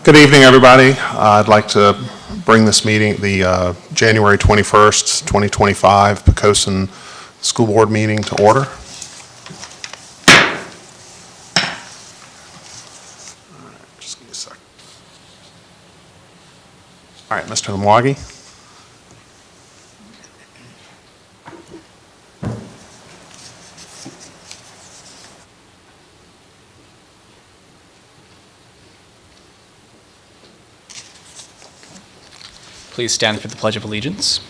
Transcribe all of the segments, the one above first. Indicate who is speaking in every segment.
Speaker 1: Good evening, everybody. I'd like to bring this meeting, the January 21st, 2025 Poquoson School Board meeting to order. Just give me a second. All right, Mr. Mwagi.
Speaker 2: Please stand for the Pledge of Allegiance.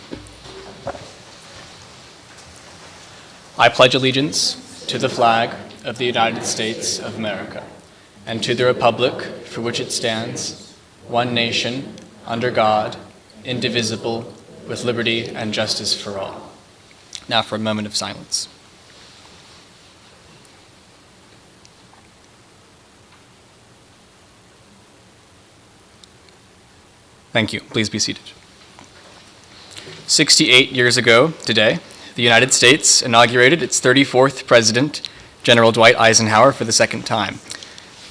Speaker 2: I pledge allegiance to the flag of the United States of America and to the republic for which it stands, one nation, under God, indivisible, with liberty and justice for all. Now for a moment of silence. Thank you. Please be seated. 68 years ago today, the United States inaugurated its 34th president, General Dwight Eisenhower, for the second time.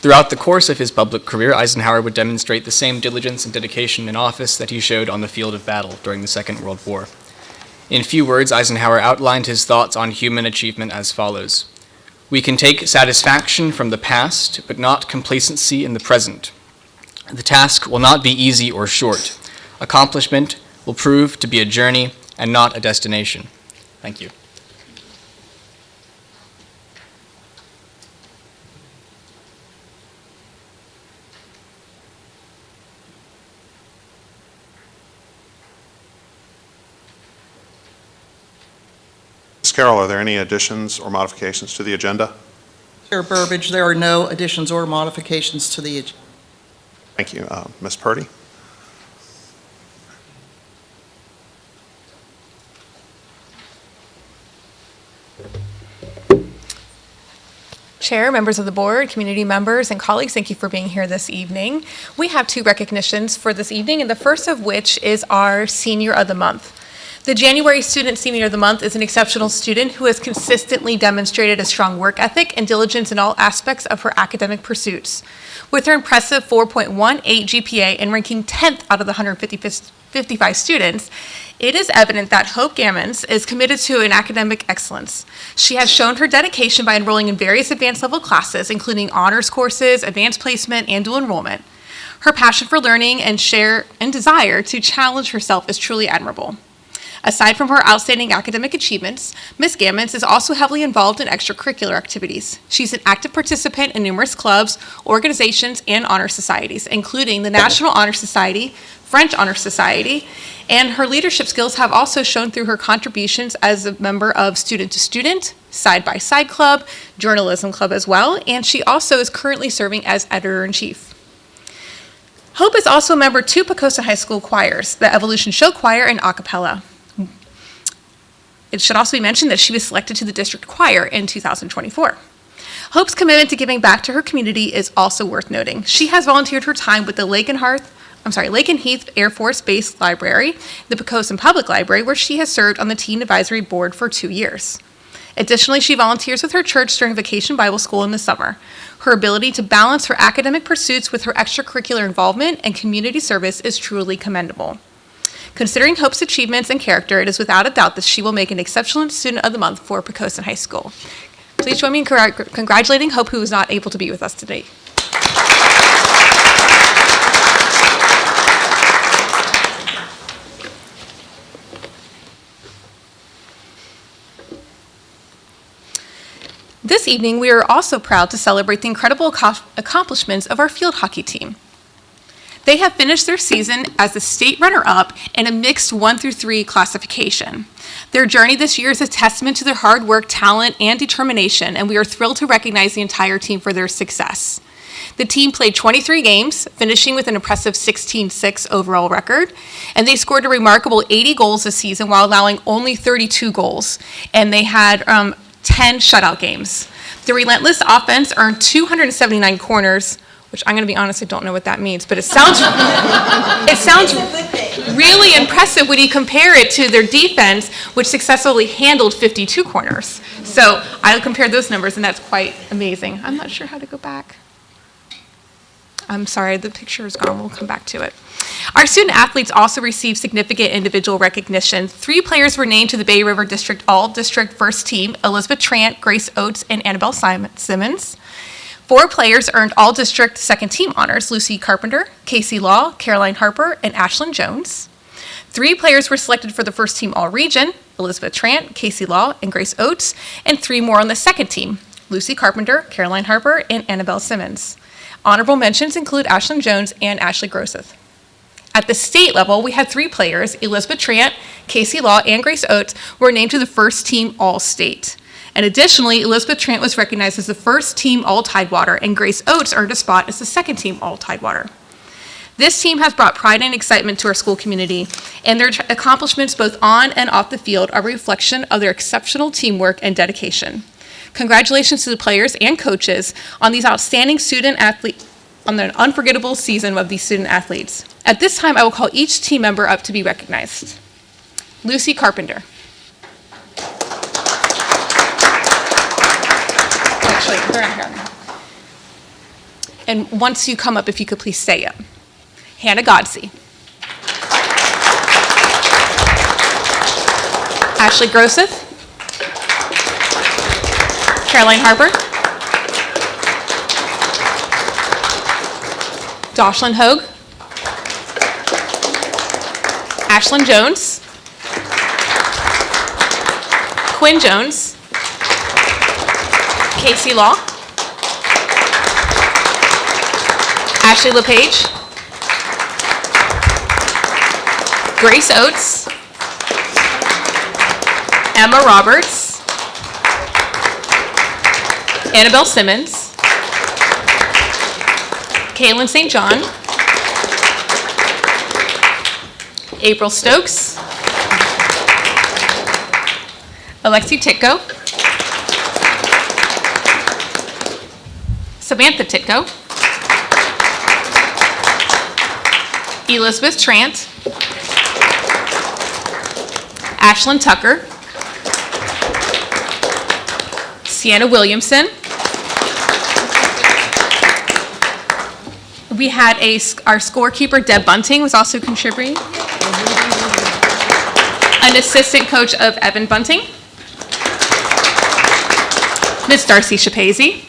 Speaker 2: Throughout the course of his public career, Eisenhower would demonstrate the same diligence and dedication in office that he showed on the field of battle during the Second World War. In few words, Eisenhower outlined his thoughts on human achievement as follows: "We can take satisfaction from the past, but not complacency in the present. The task will not be easy or short. Accomplishment will prove to be a journey and not a destination." Thank you.
Speaker 1: Ms. Carroll, are there any additions or modifications to the agenda?
Speaker 3: Chair Burbidge, there are no additions or modifications to the agenda.
Speaker 1: Thank you. Ms. Purdy?
Speaker 4: Chair, members of the board, community members, and colleagues, thank you for being here this evening. We have two recognitions for this evening, and the first of which is our Senior of the Month. The January Student Senior of the Month is an exceptional student who has consistently demonstrated a strong work ethic and diligence in all aspects of her academic pursuits. With her impressive 4.18 GPA and ranking 10th out of the 155 students, it is evident that Hope Gammons is committed to an academic excellence. She has shown her dedication by enrolling in various advanced level classes, including honors courses, advanced placement, and dual enrollment. Her passion for learning and desire to challenge herself is truly admirable. Aside from her outstanding academic achievements, Ms. Gammons is also heavily involved in extracurricular activities. She's an active participant in numerous clubs, organizations, and honor societies, including the National Honor Society, French Honor Society, and her leadership skills have also shown through her contributions as a member of Student to Student, Side by Side Club, Journalism Club as well, and she also is currently serving as Editor-in-Chief. Hope is also a member of two Poquoson High School choirs, the Evolution Show Choir and A Cappella. It should also be mentioned that she was selected to the district choir in 2024. Hope's commitment to giving back to her community is also worth noting. She has volunteered her time with the Lake and Heath Air Force Base Library, the Poquoson Public Library, where she has served on the Teen Advisory Board for 2 years. Additionally, she volunteers with her church during Vacation Bible School in the summer. Her ability to balance her academic pursuits with her extracurricular involvement and community service is truly commendable. Considering Hope's achievements and character, it is without a doubt that she will make an exceptional Student of the Month for Poquoson High School. Please join me in congratulating Hope, who is not able to be with us today. This evening, we are also proud to celebrate the incredible accomplishments of our field hockey team. They have finished their season as the state runner-up in a mixed 1 through 3 classification. Their journey this year is a testament to their hard work, talent, and determination, and we are thrilled to recognize the entire team for their success. The team played 23 games, finishing with an impressive 16-6 overall record, and they scored a remarkable 80 goals this season while allowing only 32 goals, and they had 10 shutout games. The relentless offense earned 279 corners, which I'm going to be honest, I don't know what that means, but it sounds really impressive when you compare it to their defense, which successfully handled 52 corners. So I compared those numbers, and that's quite amazing. I'm not sure how to go back. I'm sorry, the picture is gone. We'll come back to it. Our student athletes also received significant individual recognition. 3 players were named to the Bay River District All-District First Team: Elizabeth Trant, Grace Oates, and Annabelle Simmons. 4 players earned All-District Second Team honors: Lucy Carpenter, Casey Law, Caroline Harper, and Ashlyn Jones. 3 players were selected for the First Team All-Region: Elizabeth Trant, Casey Law, and Grace Oates, and 3 more on the Second Team: Lucy Carpenter, Caroline Harper, and Annabelle Simmons. Honorable mentions include Ashlyn Jones and Ashley Grosseth. At the state level, we had 3 players: Elizabeth Trant, Casey Law, and Grace Oates were named to the First Team All-State. And additionally, Elizabeth Trant was recognized as the First Team All-Tidewater, and Grace Oates earned a spot as the Second Team All-Tidewater. This team has brought pride and excitement to our school community, and their accomplishments both on and off the field are a reflection of their exceptional teamwork and dedication. Congratulations to the players and coaches on these outstanding student athletes, on the unforgettable season of these student athletes. At this time, I will call each team member up to be recognized. Lucy Carpenter. Actually, they're not here now. And once you come up, if you could please stay up. Hannah Godsey. Ashley Grosseth. Caroline Harper. Jocelyn Hogue. Ashlyn Jones. Quinn Jones. Casey Law. Ashley LePage. Grace Oates. Emma Roberts. Annabelle Simmons. Kaylin St. John. April Stokes. Alexi Titko. Samantha Titko. Elizabeth Trant. Ashlyn Tucker. Sienna Williamson. We had our scorekeeper, Deb Bunting, was also contributing. An assistant coach of Evan Bunting. Miss Darcy Shapazy.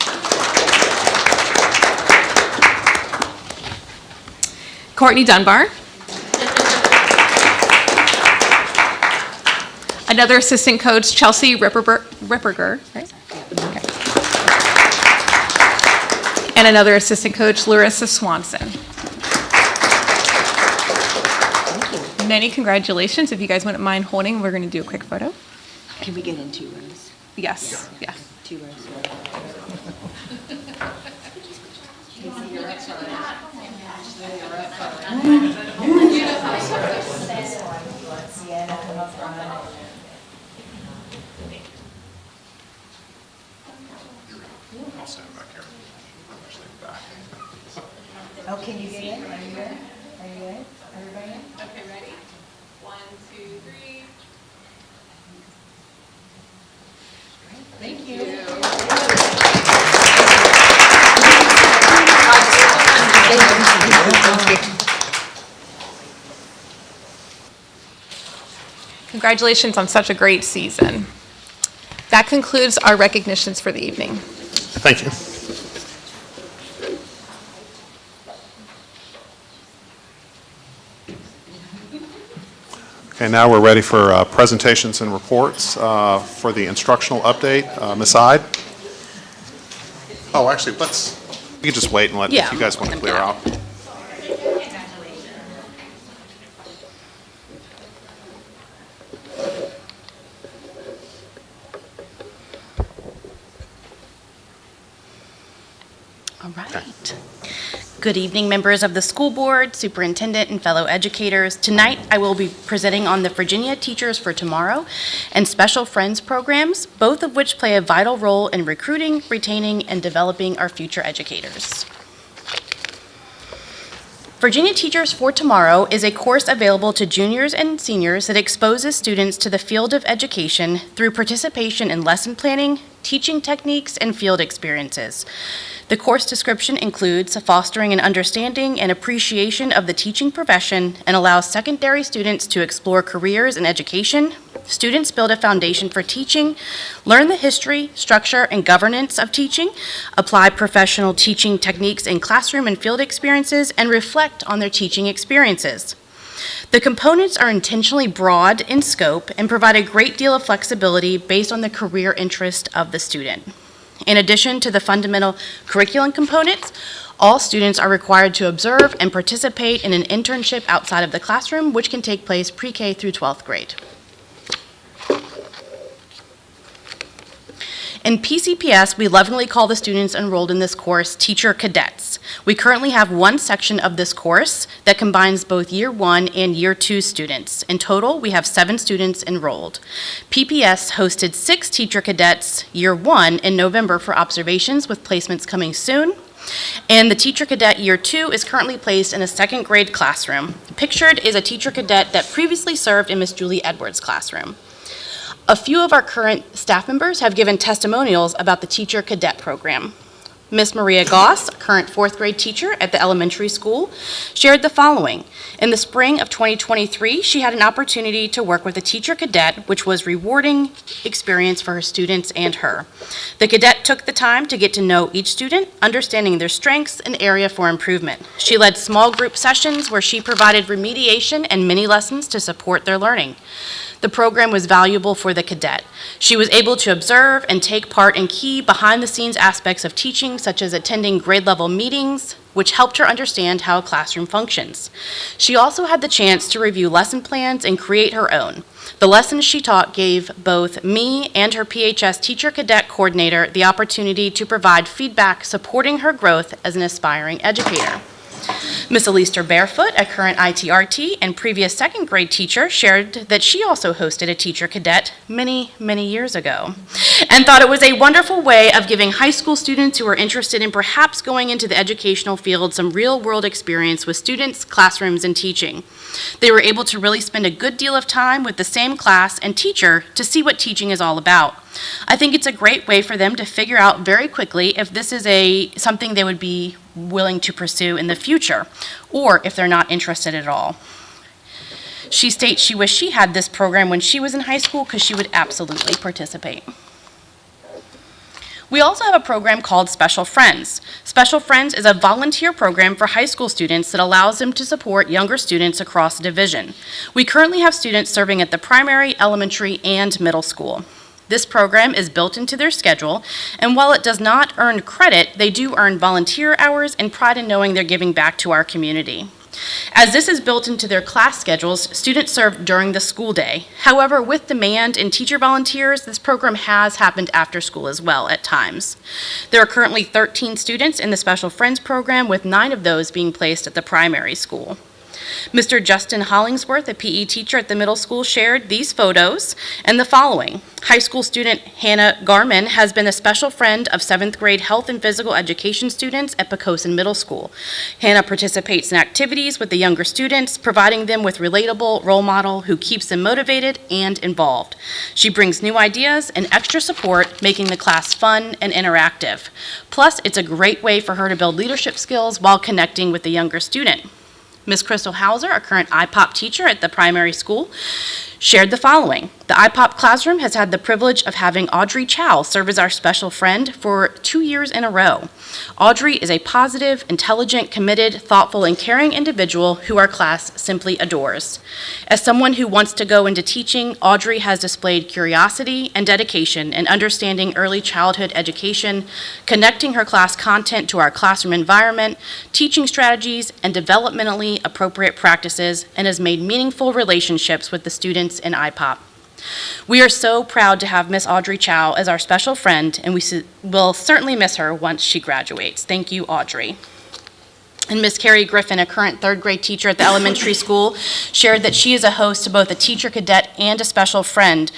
Speaker 4: Courtney Dunbar. Another assistant coach, Chelsea Ripperger, right? Okay. And another assistant coach, Larissa Swanson. Many congratulations. If you guys wouldn't mind holding, we're going to do a quick photo.
Speaker 5: Can we get in 2 rows?
Speaker 4: Yes, yeah.
Speaker 5: 2 rows.
Speaker 1: I'll stand back here. I'm actually back.
Speaker 5: Oh, can you get in? Are you good? Are you good? Everybody in?
Speaker 4: Okay, ready? 1, 2, 3.
Speaker 5: Thank you.
Speaker 4: Congratulations on such a great season. That concludes our recognitions for the evening.
Speaker 1: Thank you. Okay, now we're ready for presentations and reports for the instructional update. Ms. Ide? Oh, actually, we can just wait and let, if you guys want to clear out.
Speaker 5: All right. Good evening, members of the school board, superintendent, and fellow educators. Tonight, I will be presenting on the Virginia Teachers for Tomorrow and Special Friends programs, both of which play a vital role in recruiting, retaining, and developing our future educators. Virginia Teachers for Tomorrow is a course available to juniors and seniors that exposes students to the field of education through participation in lesson planning, teaching techniques, and field experiences. The course description includes fostering an understanding and appreciation of the teaching profession and allows secondary students to explore careers in education. Students build a foundation for teaching, learn the history, structure, and governance of teaching, apply professional teaching techniques in classroom and field experiences, and reflect on their teaching experiences. The components are intentionally broad in scope and provide a great deal of flexibility based on the career interest of the student. In addition to the fundamental curriculum components, all students are required to observe and participate in an internship outside of the classroom, which can take place pre-K through 12th grade. In PCPS, we lovingly call the students enrolled in this course teacher cadets. We currently have one section of this course that combines both Year 1 and Year 2 students. In total, we have 7 students enrolled. PPS hosted 6 teacher cadets Year 1 in November for observations, with placements coming soon. And the teacher cadet Year 2 is currently placed in a 2nd grade classroom. Pictured is a teacher cadet that previously served in Miss Julie Edwards' classroom. A few of our current staff members have given testimonials about the teacher cadet program. Miss Maria Goss, current 4th grade teacher at the elementary school, shared the following. In the spring of 2023, she had an opportunity to work with a teacher cadet, which was a rewarding experience for her students and her. The cadet took the time to get to know each student, understanding their strengths and area for improvement. She led small group sessions where she provided remediation and mini lessons to support their learning. The program was valuable for the cadet. She was able to observe and take part in key behind-the-scenes aspects of teaching, such as attending grade-level meetings, which helped her understand how a classroom functions. She also had the chance to review lesson plans and create her own. The lessons she taught gave both me and her PHS teacher cadet coordinator the opportunity to provide feedback supporting her growth as an aspiring educator. Miss Elise Barefoot, a current ITRT and previous 2nd grade teacher, shared that she also hosted a teacher cadet many, many years ago and thought it was a wonderful way of giving high school students who are interested in perhaps going into the educational field some real-world experience with students, classrooms, and teaching. They were able to really spend a good deal of time with the same class and teacher to see what teaching is all about. I think it's a great way for them to figure out very quickly if this is something they would be willing to pursue in the future, or if they're not interested at all. She states she wished she had this program when she was in high school because she would absolutely participate. We also have a program called Special Friends. Special Friends is a volunteer program for high school students that allows them to support younger students across the division. We currently have students serving at the primary, elementary, and middle school. This program is built into their schedule, and while it does not earn credit, they do earn volunteer hours and pride in knowing they're giving back to our community. As this is built into their class schedules, students serve during the school day. However, with demand in teacher volunteers, this program has happened after school as well at times. There are currently 13 students in the Special Friends program, with 9 of those being placed at the primary school. Mr. Justin Hollingsworth, a PE teacher at the middle school, shared these photos and the following. High school student Hannah Garman has been a special friend of 7th grade health and physical education students at Poquoson Middle School. Hannah participates in activities with the younger students, providing them with relatable role model who keeps them motivated and involved. She brings new ideas and extra support, making the class fun and interactive. Plus, it's a great way for her to build leadership skills while connecting with the younger student. Ms. Crystal Hauser, a current IPOP teacher at the primary school, shared the following. The IPOP classroom has had the privilege of having Audrey Chow serve as our special friend for 2 years in a row. Audrey is a positive, intelligent, committed, thoughtful, and caring individual who our class simply adores. As someone who wants to go into teaching, Audrey has displayed curiosity and dedication in understanding early childhood education, connecting her class content to our classroom environment, teaching strategies, and developmentally appropriate practices, and has made meaningful relationships with the students in IPOP. We are so proud to have Miss Audrey Chow as our special friend, and we will certainly miss her once she graduates. Thank you, Audrey. And Miss Carrie Griffin, a current 3rd grade teacher at the elementary school, shared that she is a host to both a teacher cadet and a special friend,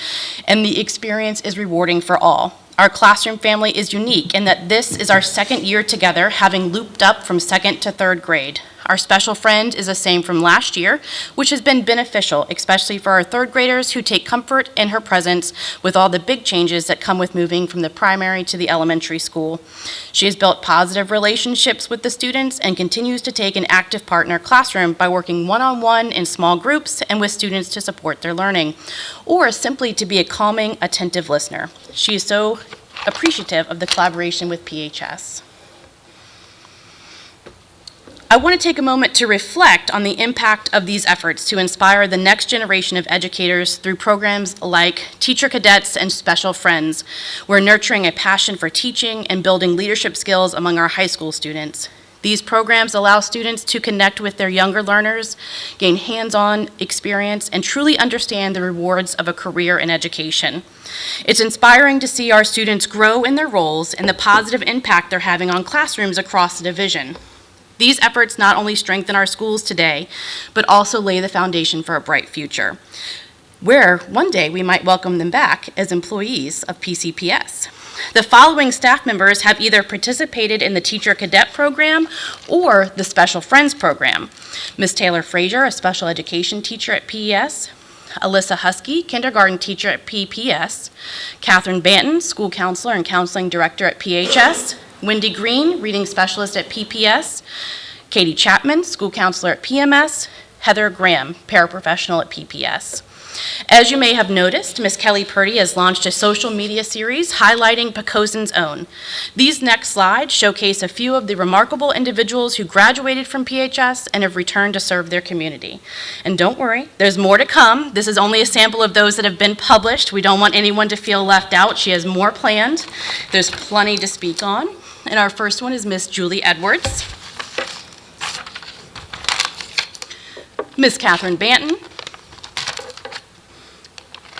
Speaker 5: and the experience is rewarding for all. Our classroom family is unique in that this is our 2nd year together, having looped up from 2nd to 3rd grade. Our special friend is the same from last year, which has been beneficial, especially for our third graders who take comfort in her presence with all the big changes that come with moving from the primary to the elementary school. She has built positive relationships with the students and continues to take an active part in our classroom by working one-on-one in small groups and with students to support their learning, or simply to be a calming, attentive listener. She is so appreciative of the collaboration with PHS. I want to take a moment to reflect on the impact of these efforts to inspire the next generation of educators through programs like Teacher Cadets and Special Friends. We're nurturing a passion for teaching and building leadership skills among our high school students. These programs allow students to connect with their younger learners, gain hands-on experience, and truly understand the rewards of a career in education. It's inspiring to see our students grow in their roles and the positive impact they're having on classrooms across the division. These efforts not only strengthen our schools today, but also lay the foundation for a bright future, where one day we might welcome them back as employees of PCPS. The following staff members have either participated in the Teacher Cadet Program or the Special Friends Program. Ms. Taylor Frazier, a special education teacher at PES. Alyssa Husky, kindergarten teacher at PPS. Catherine Banton, school counselor and counseling director at PHS. Wendy Green, reading specialist at PPS. Katie Chapman, school counselor at PMS. Heather Graham, paraprofessional at PPS. As you may have noticed, Ms. Kelly Purdy has launched a social media series highlighting Poquoson's own. These next slides showcase a few of the remarkable individuals who graduated from PHS and have returned to serve their community. And don't worry, there's more to come. This is only a sample of those that have been published. We don't want anyone to feel left out. She has more planned. There's plenty to speak on. And our first one is Miss Julie Edwards, Miss Catherine Banton,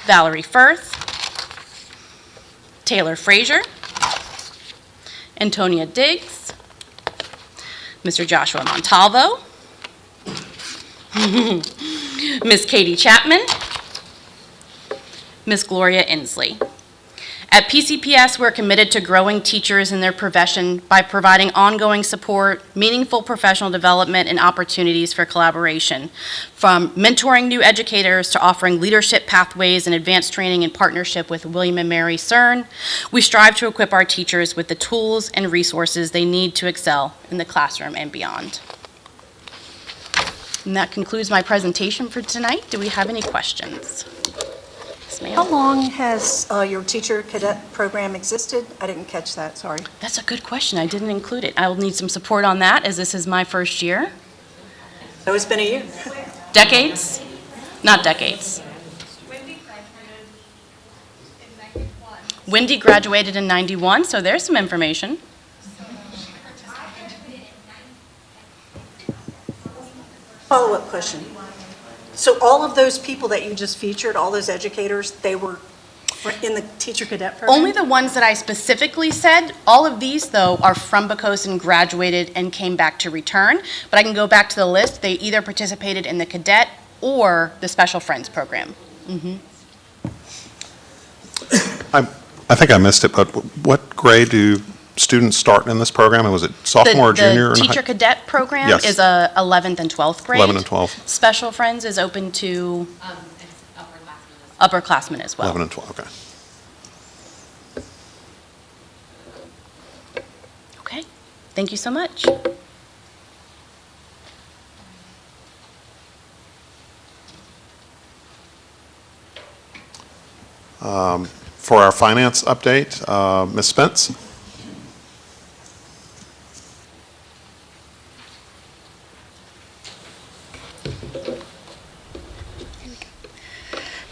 Speaker 5: Valerie Firth, Taylor Frazier, Antonia Diggs, Mr. Joshua Montalvo, Miss Katie Chapman, Miss Gloria Inslee. At PCPS, we're committed to growing teachers in their profession by providing ongoing support, meaningful professional development, and opportunities for collaboration. From mentoring new educators to offering leadership pathways and advanced training in partnership with William and Mary CERN, we strive to equip our teachers with the tools and resources they need to excel in the classroom and beyond. And that concludes my presentation for tonight. Do we have any questions? Yes,
Speaker 6: How
Speaker 5: ma'am.
Speaker 6: long has your teacher cadet program existed? I didn't catch that, sorry.
Speaker 5: That's a good question. I didn't include it. I will need some support on that, as this is my first year.
Speaker 6: So it's been a year.
Speaker 5: Decades? Not decades. Wendy graduated in 91, so there's some information.
Speaker 6: Follow-up question. So all of those people that you just featured, all those educators, they were in the teacher cadet program?
Speaker 5: Only the ones that I specifically said. All of these, though, are from Poquoson, graduated, and came back to return. But I can go back to the list. They either participated in the cadet or the Special Friends program.
Speaker 1: I think I missed it, but what grade do students start in this program? And was it sophomore or junior?
Speaker 5: The teacher cadet program
Speaker 1: Yes.
Speaker 5: is 11th and 12th grade.
Speaker 1: 11 and 12.
Speaker 5: Special Friends is open to
Speaker 7: It's upperclassmen.
Speaker 5: upperclassmen as well.
Speaker 1: 11 and 12, okay.
Speaker 5: Okay, thank you so much.
Speaker 1: For our finance update, Ms. Spence?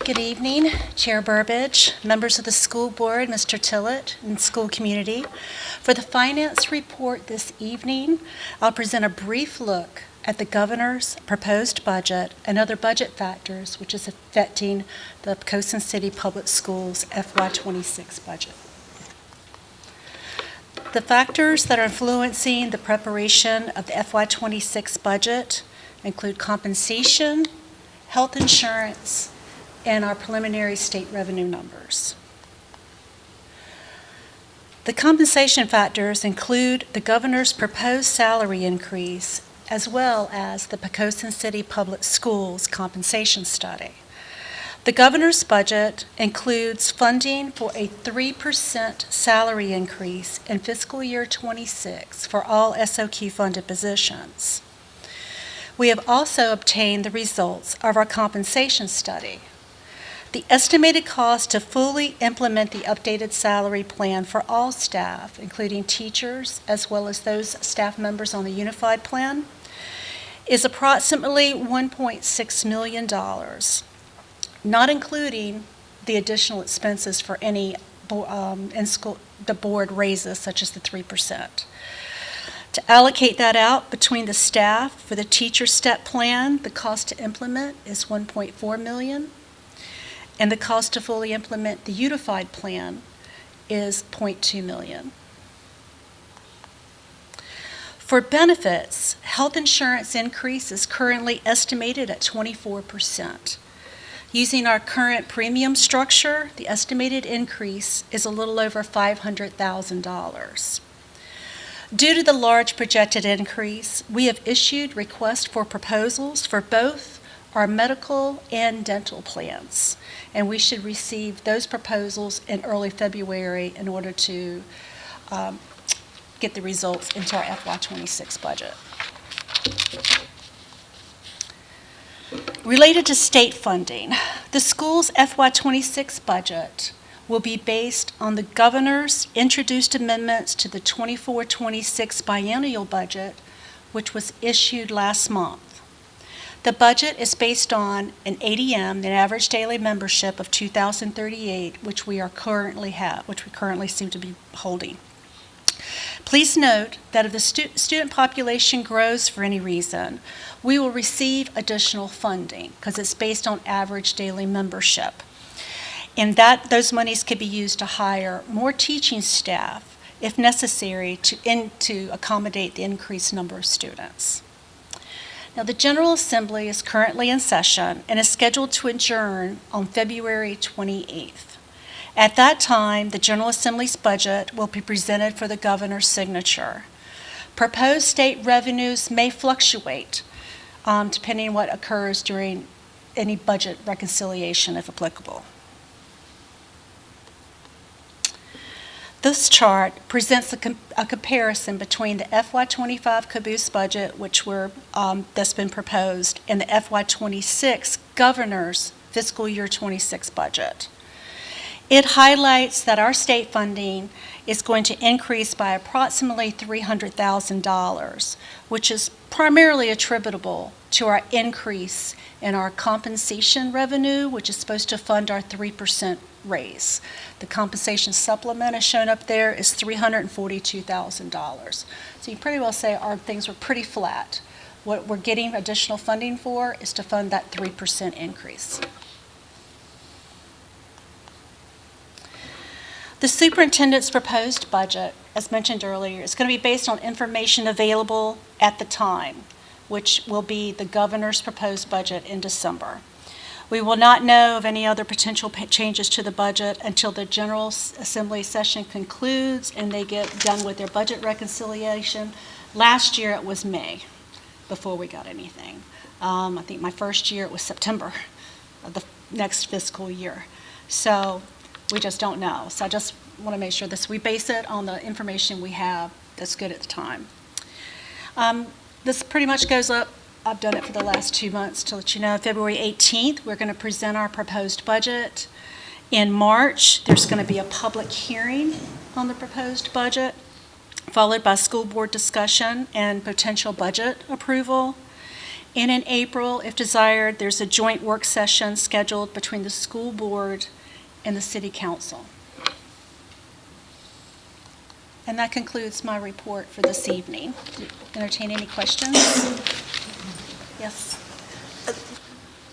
Speaker 8: Good evening, Chair Burbidge, members of the school board, Mr. Tillett, and school community. For the finance report this evening, I'll present a brief look at the governor's proposed budget and other budget factors which is affecting the Poquoson City Public Schools FY26 budget. The factors that are influencing the preparation of the FY26 budget include compensation, health insurance, and our preliminary state revenue numbers. The compensation factors include the governor's proposed salary increase as well as the Poquoson City Public Schools compensation study. The governor's budget includes funding for a 3% salary increase in fiscal year '26 for all SOQ-funded positions. We have also obtained the results of our compensation study. The estimated cost to fully implement the updated salary plan for all staff, including teachers as well as those staff members on the unified plan, is approximately $1.6 million, not including the additional expenses for any the board raises, such as the 3%. To allocate that out between the staff for the teacher step plan, the cost to implement is $1.4 million, and the cost to fully implement the unified plan is $0.2 million. For benefits, health insurance increase is currently estimated at 24%. Using our current premium structure, the estimated increase is a little over $500,000. Due to the large projected increase, we have issued requests for proposals for both our medical and dental plans, and we should receive those proposals in early February in order to get the results into our FY26 budget. Related to state funding, the school's FY26 budget will be based on the governor's introduced amendments to the 24-26 biennial budget, which was issued last month. The budget is based on an ADM, an average daily membership of 2,038, which we currently seem to be holding. Please note that if the student population grows for any reason, we will receive additional funding because it's based on average daily membership. And those monies could be used to hire more teaching staff if necessary to accommodate the increased number of students. Now, the General Assembly is currently in session and is scheduled to adjourn on February 28th. At that time, the General Assembly's budget will be presented for the governor's signature. Proposed state revenues may fluctuate depending on what occurs during any budget reconciliation, if applicable. This chart presents a comparison between the FY25 caboose budget, that's been proposed, and the FY26 governor's fiscal year 26 budget. It highlights that our state funding is going to increase by approximately $300,000, which is primarily attributable to our increase in our compensation revenue, which is supposed to fund our 3% raise. The compensation supplement as shown up there is $342,000. So you pretty well say our things were pretty flat. What we're getting additional funding for is to fund that 3% increase. The superintendent's proposed budget, as mentioned earlier, is going to be based on information available at the time, which will be the governor's proposed budget in December. We will not know of any other potential changes to the budget until the General Assembly session concludes and they get done with their budget reconciliation. Last year it was May before we got anything. I think my first year it was September of the next fiscal year. So we just don't know. So I just want to make sure we base it on the information we have that's good at the time. This pretty much goes up. I've done it for the last 2 months to let you know. February 18th, we're going to present our proposed budget. In March, there's going to be a public hearing on the proposed budget, followed by school board discussion and potential budget approval. And in April, if desired, there's a joint work session scheduled between the school board and the city council. And that concludes my report for this evening. Entertain any questions? Yes.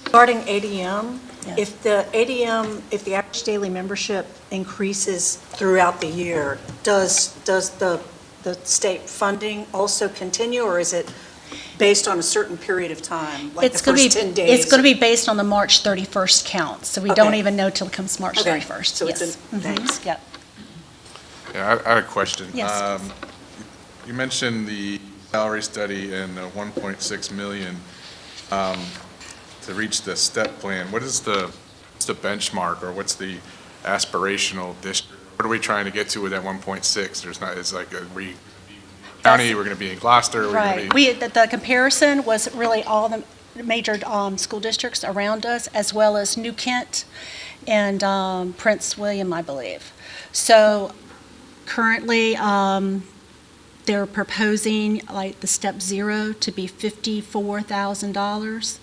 Speaker 6: Regarding ADM,
Speaker 8: Yes.
Speaker 6: if the average daily membership increases throughout the year, does the state funding also continue, or is it based on a certain period of time, like the first 10 days?
Speaker 8: It's going to be based on the March 31st count, so we don't
Speaker 6: Okay.
Speaker 8: even know till it comes March
Speaker 6: Okay.
Speaker 8: 31st.
Speaker 6: So it's
Speaker 8: Yes.
Speaker 6: thanks.
Speaker 8: Yep.
Speaker 9: Yeah, I have a question.
Speaker 8: Yes.
Speaker 9: You mentioned the salary study and 1.6 million to reach the step plan. What's the benchmark, or what's the aspirational district? What are we trying to get to with that 1.6? There's not, it's like, we county, we're going to be in Gloucester, we're going to be.
Speaker 8: The comparison was really all the major school districts around us, as well as New Kent and Prince William, I believe. So currently, they're proposing like the step 0 to be $54,000,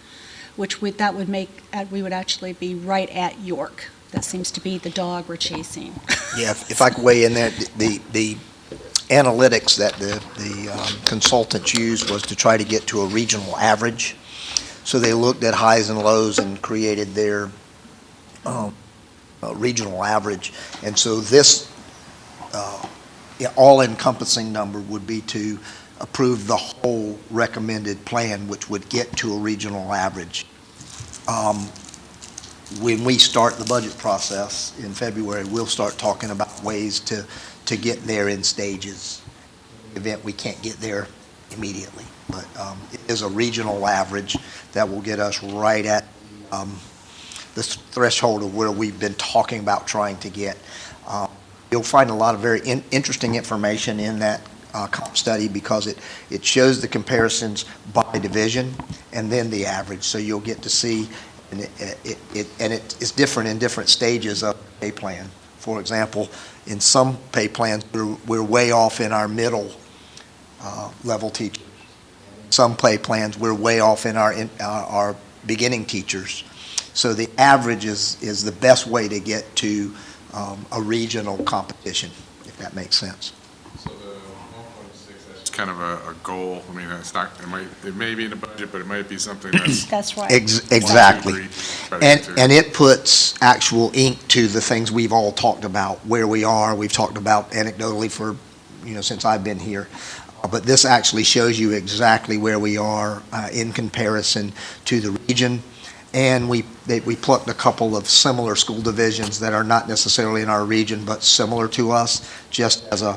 Speaker 8: which that would make, we would actually be right at York. That seems to be the dog we're chasing.
Speaker 10: Yeah, if I could weigh in there, the analytics that the consultants used was to try to get to a regional average. So they looked at highs and lows and created their regional average. And so this all-encompassing number would be to approve the whole recommended plan, which would get to a regional average. When we start the budget process in February, we'll start talking about ways to get there in stages. In the event we can't get there immediately, but it is a regional average that will get us right at the threshold of where we've been talking about trying to get. You'll find a lot of very interesting information in that comp study because it shows the comparisons by division and then the average. So you'll get to see, and it's different in different stages of the pay plan. For example, in some pay plans, we're way off in our middle level teachers. Some pay plans, we're way off in our beginning teachers. So the average is the best way to get to a regional competition, if that makes sense.
Speaker 9: So the 1.6, that's kind of a goal. I mean, it's not, it may be in the budget, but it might be something that's.
Speaker 8: That's right.
Speaker 10: Exactly. And it puts actual ink to the things we've all talked about, where we are. We've talked about anecdotally for, since I've been here. But this actually shows you exactly where we are in comparison to the region. And we plucked a couple of similar school divisions that are not necessarily in our region, but similar to us, just as a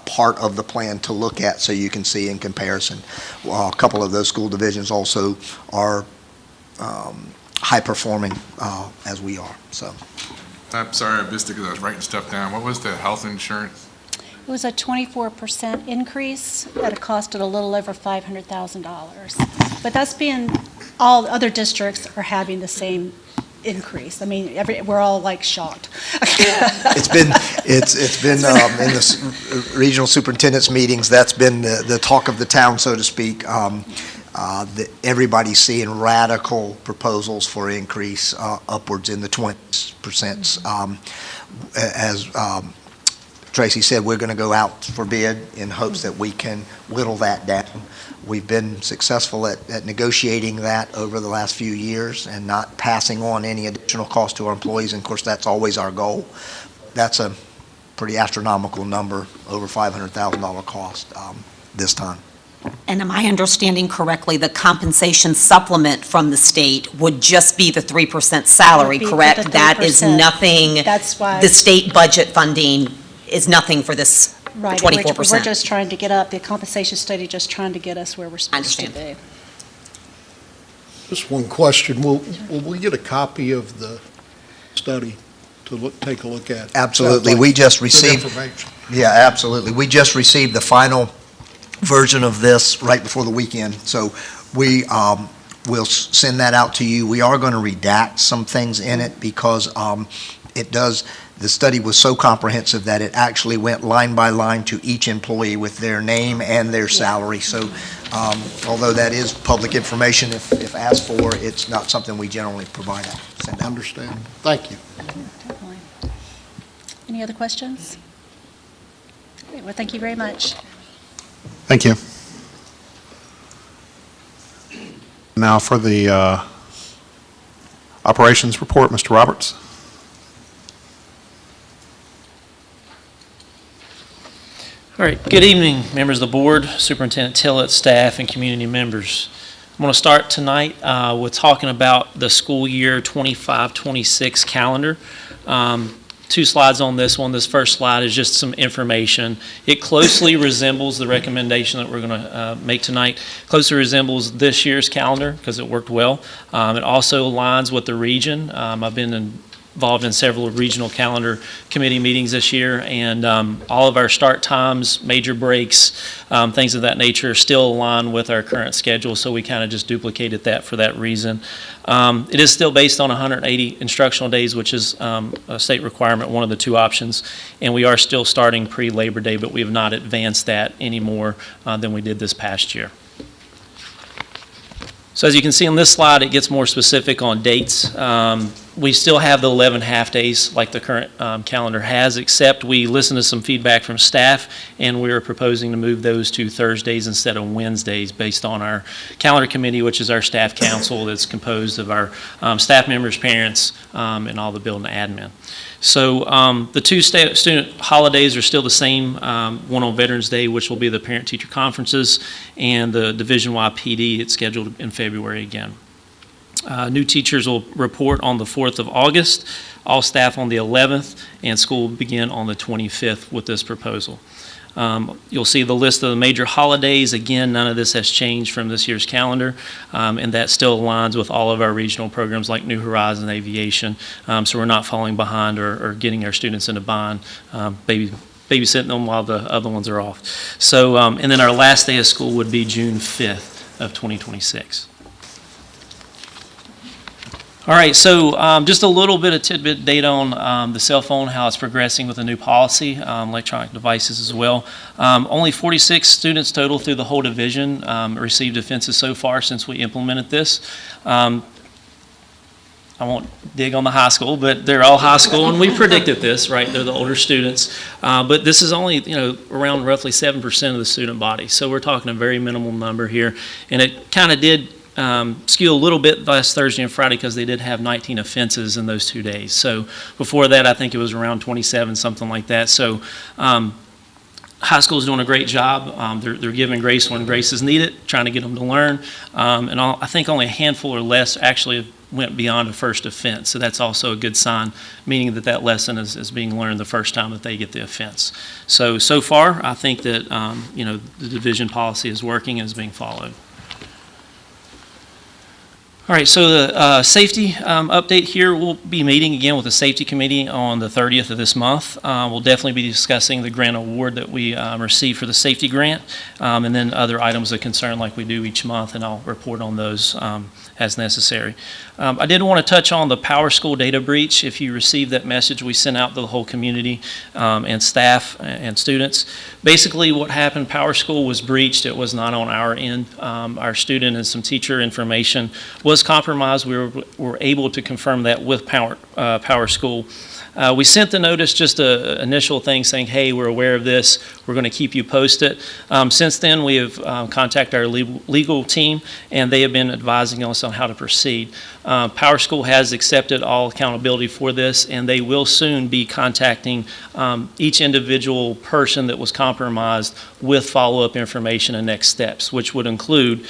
Speaker 10: part of the plan to look at so you can see in comparison. A couple of those school divisions also are high performing as we are. So,
Speaker 9: I'm sorry, I missed it because I was writing stuff down. What was the health insurance?
Speaker 8: It was a 24% increase at a cost of a little over $500,000. But that's all other districts are having the same increase. I mean, we're all like shocked.
Speaker 10: It's been in the regional superintendent's meetings, that's been the talk of the town, so to speak. Everybody's seeing radical proposals for increase upwards in the 20%. As Tracy said, we're going to go out for bid in hopes that we can whittle that down. We've been successful at negotiating that over the last few years and not passing on any additional cost to our employees. And of course, that's always our goal. That's a pretty astronomical number, over $500,000 cost this time.
Speaker 11: And am I understanding correctly, the compensation supplement from the state would just be the 3% salary,
Speaker 8: Would be for
Speaker 11: correct?
Speaker 8: the
Speaker 11: That is
Speaker 8: 3%.
Speaker 11: nothing,
Speaker 8: That's why.
Speaker 11: the state budget funding is nothing for this
Speaker 8: Right.
Speaker 11: 24%.
Speaker 8: We're just trying to get up, the compensation study just trying to get us where we're supposed to be.
Speaker 11: understand.
Speaker 12: Just one question. Will we get a copy of the study to take a look at?
Speaker 10: Absolutely.
Speaker 12: Sounds
Speaker 10: We
Speaker 12: like
Speaker 10: just
Speaker 12: good
Speaker 10: received,
Speaker 12: information.
Speaker 10: yeah, absolutely. We just received the final version of this right before the weekend. So we will send that out to you. We are going to redact some things in it because the study was so comprehensive that it actually went line by line to each employee with their name and their salary. So although that is public information, if asked for, it's not something we generally send out.
Speaker 12: Understand. Thank you.
Speaker 8: Definitely. Any other questions? Great. Well, thank you very much.
Speaker 1: Thank you. Now for the operations report, Mr. Roberts.
Speaker 13: All right, good evening, members of the board, Superintendent Tillett, staff, and community members. I'm going to start tonight with talking about the school year 25-26 calendar. 2 slides on this one. This first slide is just some information. It closely resembles the recommendation that we're going to make tonight. Closely resembles this year's calendar because it worked well. It also aligns with the region. I've been involved in several regional calendar committee meetings this year, and all of our start times, major breaks, things of that nature still align with our current schedule, so we kind of just duplicated that for that reason. It is still based on 180 instructional days, which is a state requirement, one of the 2 options, and we are still starting pre-Labor Day, but we have not advanced that any more than we did this past year. So as you can see on this slide, it gets more specific on dates. We still have the 11 half-days like the current calendar has, except we listened to some feedback from staff, and we're proposing to move those to Thursdays instead of Wednesdays based on our calendar committee, which is our staff council that's composed of our staff members, parents, and all the building admin. So the 2 student holidays are still the same, one on Veterans Day, which will be the parent-teacher conferences, and the division-wide PD, it's scheduled in February again. New teachers will report on the 4th of August, all staff on the 11th, and school will begin on the 25th with this proposal. You'll see the list of the major holidays. Again, none of this has changed from this year's calendar, and that still aligns with all of our regional programs like New Horizon Aviation, so we're not falling behind or getting our students in a bind, babysitting them while the other ones are off. So, and then our last day of school would be June 5th of 2026. All right, so just a little bit of tidbit data on the cell phone, how it's progressing with the new policy, electronic devices as well. Only 46 students total through the whole division received offenses so far since we implemented this. I won't dig on the high school, but they're all high school, and we predicted this, right? They're the older students. But this is only, around roughly 7% of the student body. So we're talking a very minimal number here. And it kind of did skew a little bit last Thursday and Friday because they did have 19 offenses in those 2 days. So before that, I think it was around 27, something like that. So high school is doing a great job. They're giving grace when grace is needed, trying to get them to learn. I think only a handful or less actually went beyond a first offense. So that's also a good sign, meaning that lesson is being learned the first time that they get the offense. So far, I think that, the division policy is working and is being followed. All right, so the safety update here, we'll be meeting again with the safety committee on the 30th of this month. We'll definitely be discussing the grant award that we received for the safety grant, and then other items of concern like we do each month, and I'll report on those as necessary. I did want to touch on the Power School data breach. If you received that message, we sent out to the whole community and staff and students. Basically what happened, Power School was breached. It was not on our end. Our student and some teacher information was compromised. We were able to confirm that with Power School. We sent the notice, just an initial thing saying, hey, we're aware of this. We're going to keep you posted. Since then, we have contacted our legal team, and they have been advising us on how to proceed. Power School has accepted all accountability for this, and they will soon be contacting each individual person that was compromised with follow-up information and next steps, which would include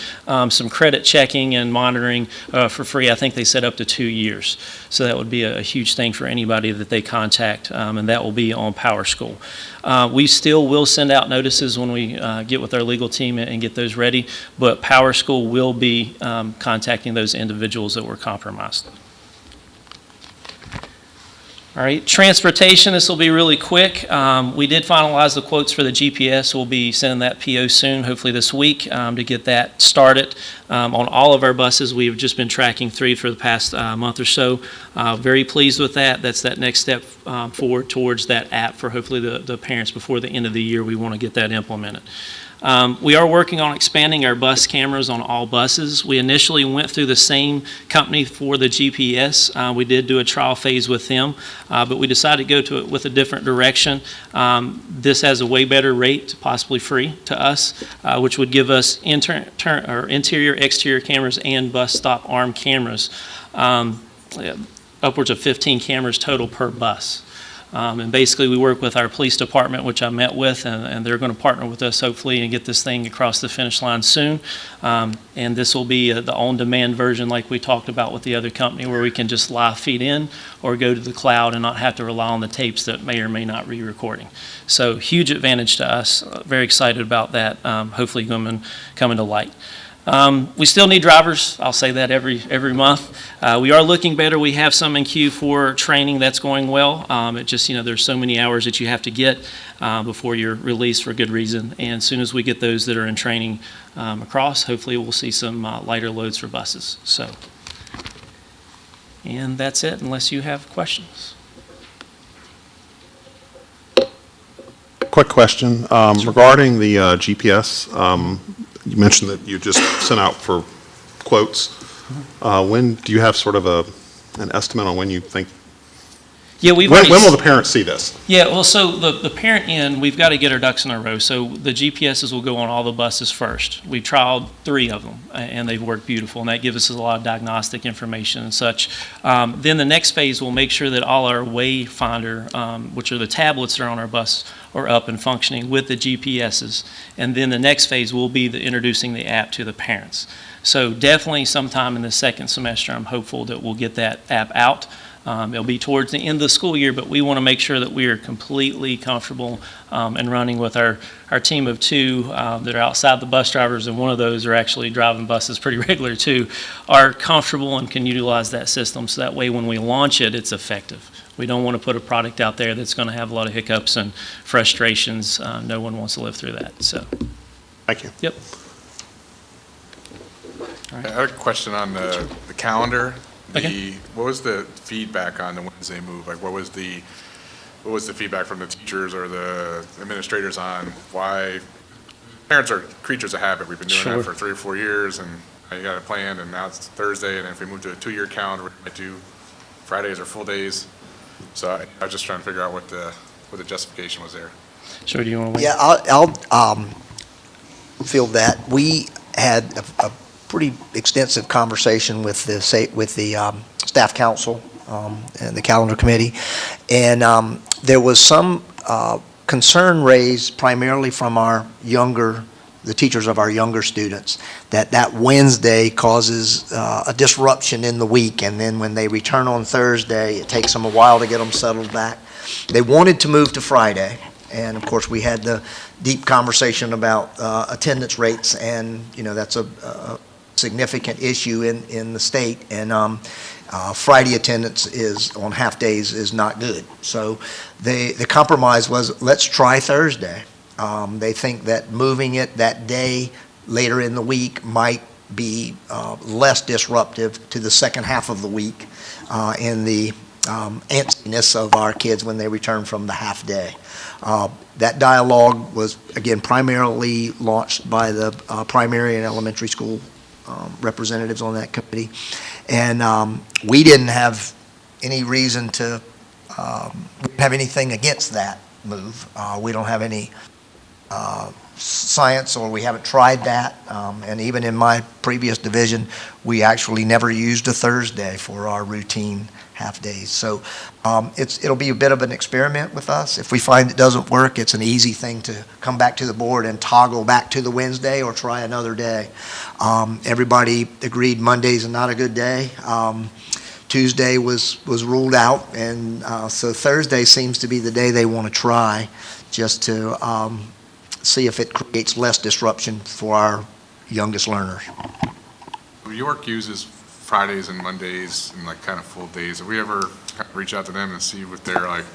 Speaker 13: some credit checking and monitoring for free. I think they said up to 2 years. So that would be a huge thing for anybody that they contact, and that will be on Power School. We still will send out notices when we get with our legal team and get those ready, but Power School will be contacting those individuals that were compromised. All right, transportation, this will be really quick. We did finalize the quotes for the GPS. We'll be sending that PO soon, hopefully this week, to get that started. On all of our buses, we've just been tracking 3 for the past month or so. Very pleased with that. That's that next step forward towards that app for hopefully the parents before the end of the year. We want to get that implemented. We are working on expanding our bus cameras on all buses. We initially went through the same company for the GPS. We did do a trial phase with them, but we decided to go to it with a different direction. This has a way better rate, possibly free to us, which would give us interior, exterior cameras and bus stop arm cameras, upwards of 15 cameras total per bus. And basically, we work with our police department, which I met with, and they're going to partner with us hopefully and get this thing across the finish line soon. And this will be the on-demand version like we talked about with the other company, where we can just live feed in or go to the cloud and not have to rely on the tapes that may or may not be recording. So huge advantage to us. Very excited about that, hopefully coming to light. We still need drivers. I'll say that every month. We are looking better. We have some in queue for training. That's going well. It just, there's so many hours that you have to get before you're released for good reason. And as soon as we get those that are in training across, hopefully we'll see some lighter loads for buses. So, and that's it, unless you have questions.
Speaker 1: Quick question regarding the GPS. You mentioned that you just sent out for quotes. When do you have sort of an estimate on when you think?
Speaker 13: Yeah,
Speaker 1: When will the parents see this?
Speaker 13: Yeah, well, so the parent end, we've got to get our ducks in a row. So the GPSs will go on all the buses first. We trialed 3 of them, and they've worked beautiful, and that gives us a lot of diagnostic information and such. Then the next phase, we'll make sure that all our Wayfinder, which are the tablets that are on our bus, are up and functioning with the GPSs. And then the next phase will be introducing the app to the parents. So definitely sometime in the second semester, I'm hopeful that we'll get that app out. It'll be towards the end of the school year, but we want to make sure that we are completely comfortable and running with our team of 2 that are outside the bus drivers, and one of those are actually driving buses pretty regular too, are comfortable and can utilize that system. So that way when we launch it, it's effective. We don't want to put a product out there that's going to have a lot of hiccups and frustrations. No one wants to live through that. So,
Speaker 1: Thank you.
Speaker 13: Yep.
Speaker 9: I had a question on the calendar.
Speaker 13: Okay.
Speaker 9: What was the feedback on the Wednesday move? Like, what was the feedback from the teachers or the administrators on why? Parents are creatures of habit. We've been doing that for 3 or 4 years, and you got a plan, and now it's Thursday, and if we move to a 2-year calendar, we might do Fridays or full days. So I was just trying to figure out what the justification was there.
Speaker 13: Sure, do you want to?
Speaker 10: Yeah, I'll feel that. We had a pretty extensive conversation with the staff council and the calendar committee, and there was some concern raised primarily from the teachers of our younger students, that Wednesday causes a disruption in the week, and then when they return on Thursday, it takes them a while to get them settled back. They wanted to move to Friday, and of course we had the deep conversation about attendance rates, and that's a significant issue in the state, and Friday attendance on half days is not good. So the compromise was, let's try Thursday. They think that moving it that day later in the week might be less disruptive to the second half of the week in the antsiness of our kids when they return from the half day. That dialogue was, again, primarily launched by the primary and elementary school representatives on that committee. And we didn't have any reason to have anything against that move. We don't have any science, or we haven't tried that. And even in my previous division, we actually never used a Thursday for our routine half days. So it'll be a bit of an experiment with us. If we find it doesn't work, it's an easy thing to come back to the board and toggle back to the Wednesday or try another day. Everybody agreed Monday's not a good day. Tuesday was ruled out, and so Thursday seems to be the day they want to try, just to see if it creates less disruption for our youngest learners.
Speaker 9: York uses Fridays and Mondays and like kind of full days. Have we ever reach out to them and see what they're like,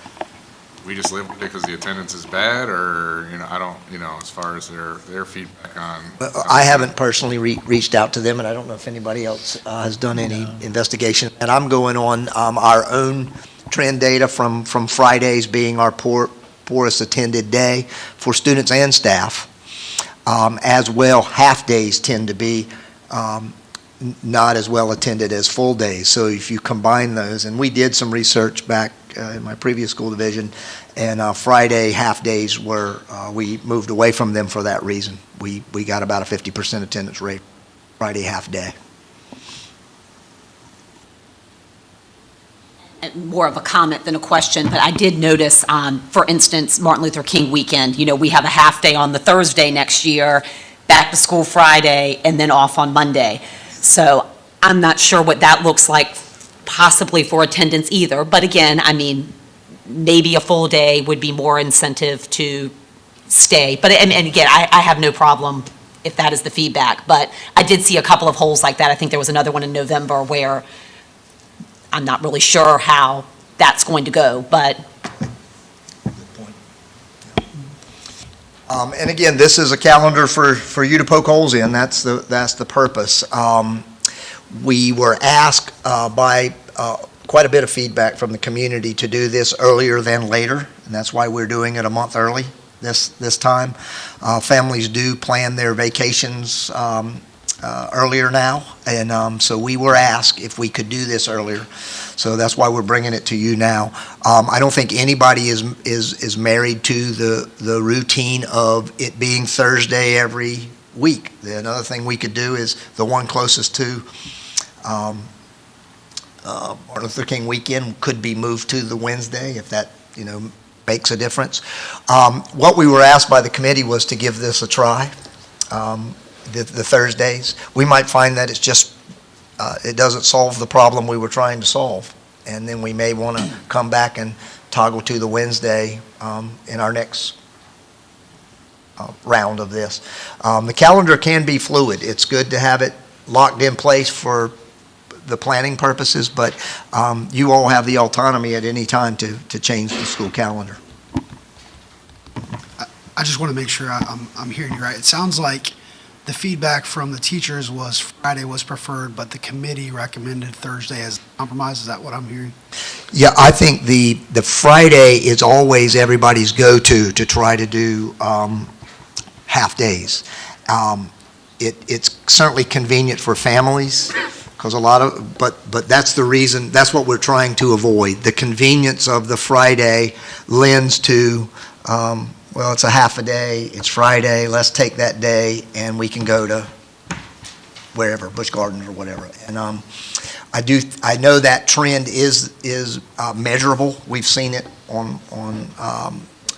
Speaker 9: we just live with it because the attendance is bad, or, I don't, as far as their feedback on.
Speaker 10: I haven't personally reached out to them, and I don't know if anybody else has done any investigation. And I'm going on our own trend data from Fridays being our poorest attended day for students and staff. As well, half days tend to be not as well attended as full days. So if you combine those, and we did some research back in my previous school division, and Friday half days we moved away from them for that reason. We got about a 50% attendance rate Friday half day.
Speaker 11: more of a comment than a question, but I did notice, for instance, Martin Luther King weekend, we have a half day on the Thursday next year, back to school Friday, and then off on Monday. So I'm not sure what that looks like possibly for attendance either. But again, maybe a full day would be more incentive to stay. But, and again, I have no problem if that is the feedback. But I did see a couple of holes like that. I think there was another one in November where I'm not really sure how that's going to go, but.
Speaker 10: Good point. Yeah. And again, this is a calendar for you to poke holes in. That's the purpose. We were asked by quite a bit of feedback from the community to do this earlier than later, and that's why we're doing it a month early this time. Families do plan their vacations earlier now, and so we were asked if we could do this earlier. So that's why we're bringing it to you now. I don't think anybody is married to the routine of it being Thursday every week. Another thing we could do is the one closest to Martin Luther King weekend could be moved to the Wednesday if that makes a difference. What we were asked by the committee was to give this a try. The Thursdays. We might find that it's just, it doesn't solve the problem we were trying to solve. And then we may want to come back and toggle to the Wednesday in our next round of this. The calendar can be fluid. It's good to have it locked in place for the planning purposes, but you all have the autonomy at any time to change the school calendar.
Speaker 14: I just want to make sure I'm hearing you right. It sounds like the feedback from the teachers was Friday was preferred, but the committee recommended Thursday as compromise. Is that what I'm hearing?
Speaker 10: Yeah, I think the Friday is always everybody's go-to to try to do half days. It's certainly convenient for families because but that's the reason, that's what we're trying to avoid. The convenience of the Friday lends to, well, it's a half a day, it's Friday, let's take that day, and we can go to wherever, Busch Gardens or whatever. And I know that trend is measurable. We've seen it on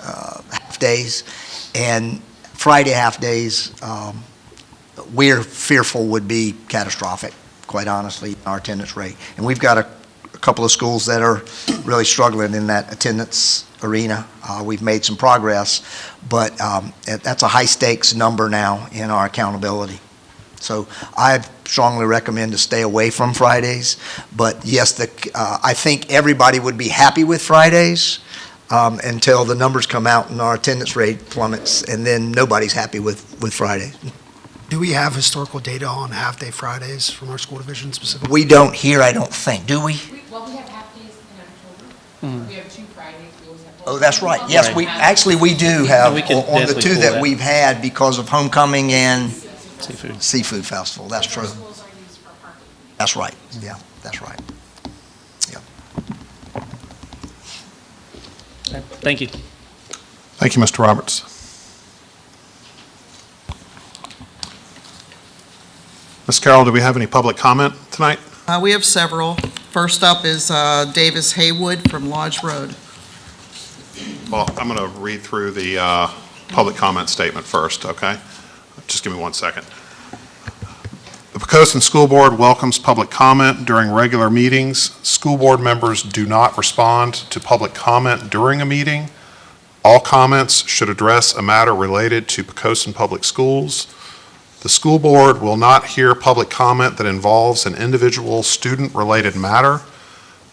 Speaker 10: half days, and Friday half days, we're fearful would be catastrophic, quite honestly, our attendance rate. And we've got a couple of schools that are really struggling in that attendance arena. We've made some progress, but that's a high-stakes number now in our accountability. So I strongly recommend to stay away from Fridays. But yes, I think everybody would be happy with Fridays until the numbers come out and our attendance rate plummets, and then nobody's happy with Fridays.
Speaker 14: Do we have historical data on half-day Fridays from our school division specifically?
Speaker 10: We don't here, I don't think, do we?
Speaker 7: Well, we have half days in October. We have 2 Fridays. We always have.
Speaker 10: Oh, that's right. Yes, we do have,
Speaker 13: We can
Speaker 10: on the
Speaker 13: definitely
Speaker 10: 2
Speaker 13: pull
Speaker 10: that
Speaker 13: that.
Speaker 10: we've had because of homecoming and
Speaker 13: Seafood.
Speaker 10: seafood festival. That's true.
Speaker 7: Schools are used for parking.
Speaker 10: That's right. Yeah, that's right.
Speaker 13: Thank you.
Speaker 1: Thank you, Mr. Roberts. Ms. Carroll, do we have any public comment tonight?
Speaker 3: We have several. First up is Davis Haywood from Lodge Road.
Speaker 1: Well, I'm going to read through the public comment statement first, okay? Just give me 1 second. The Poquoson School Board welcomes public comment during regular meetings. School board members do not respond to public comment during a meeting. All comments should address a matter related to Poquoson Public Schools. The school board will not hear public comment that involves an individual student-related matter,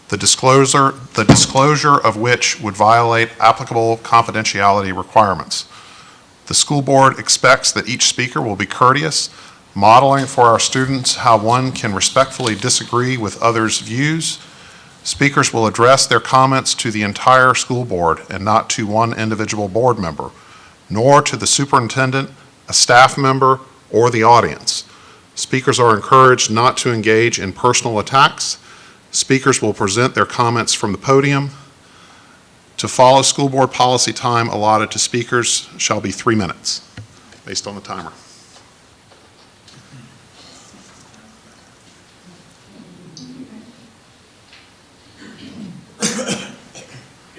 Speaker 1: the disclosure of which would violate applicable confidentiality requirements. The school board expects that each speaker will be courteous, modeling for our students how one can respectfully disagree with others' views. Speakers will address their comments to the entire school board and not to one individual board member, nor to the superintendent, a staff member, or the audience. Speakers are encouraged not to engage in personal attacks. Speakers will present their comments from the podium. To follow school board policy, time allotted to speakers shall be 3 minutes, based on the timer.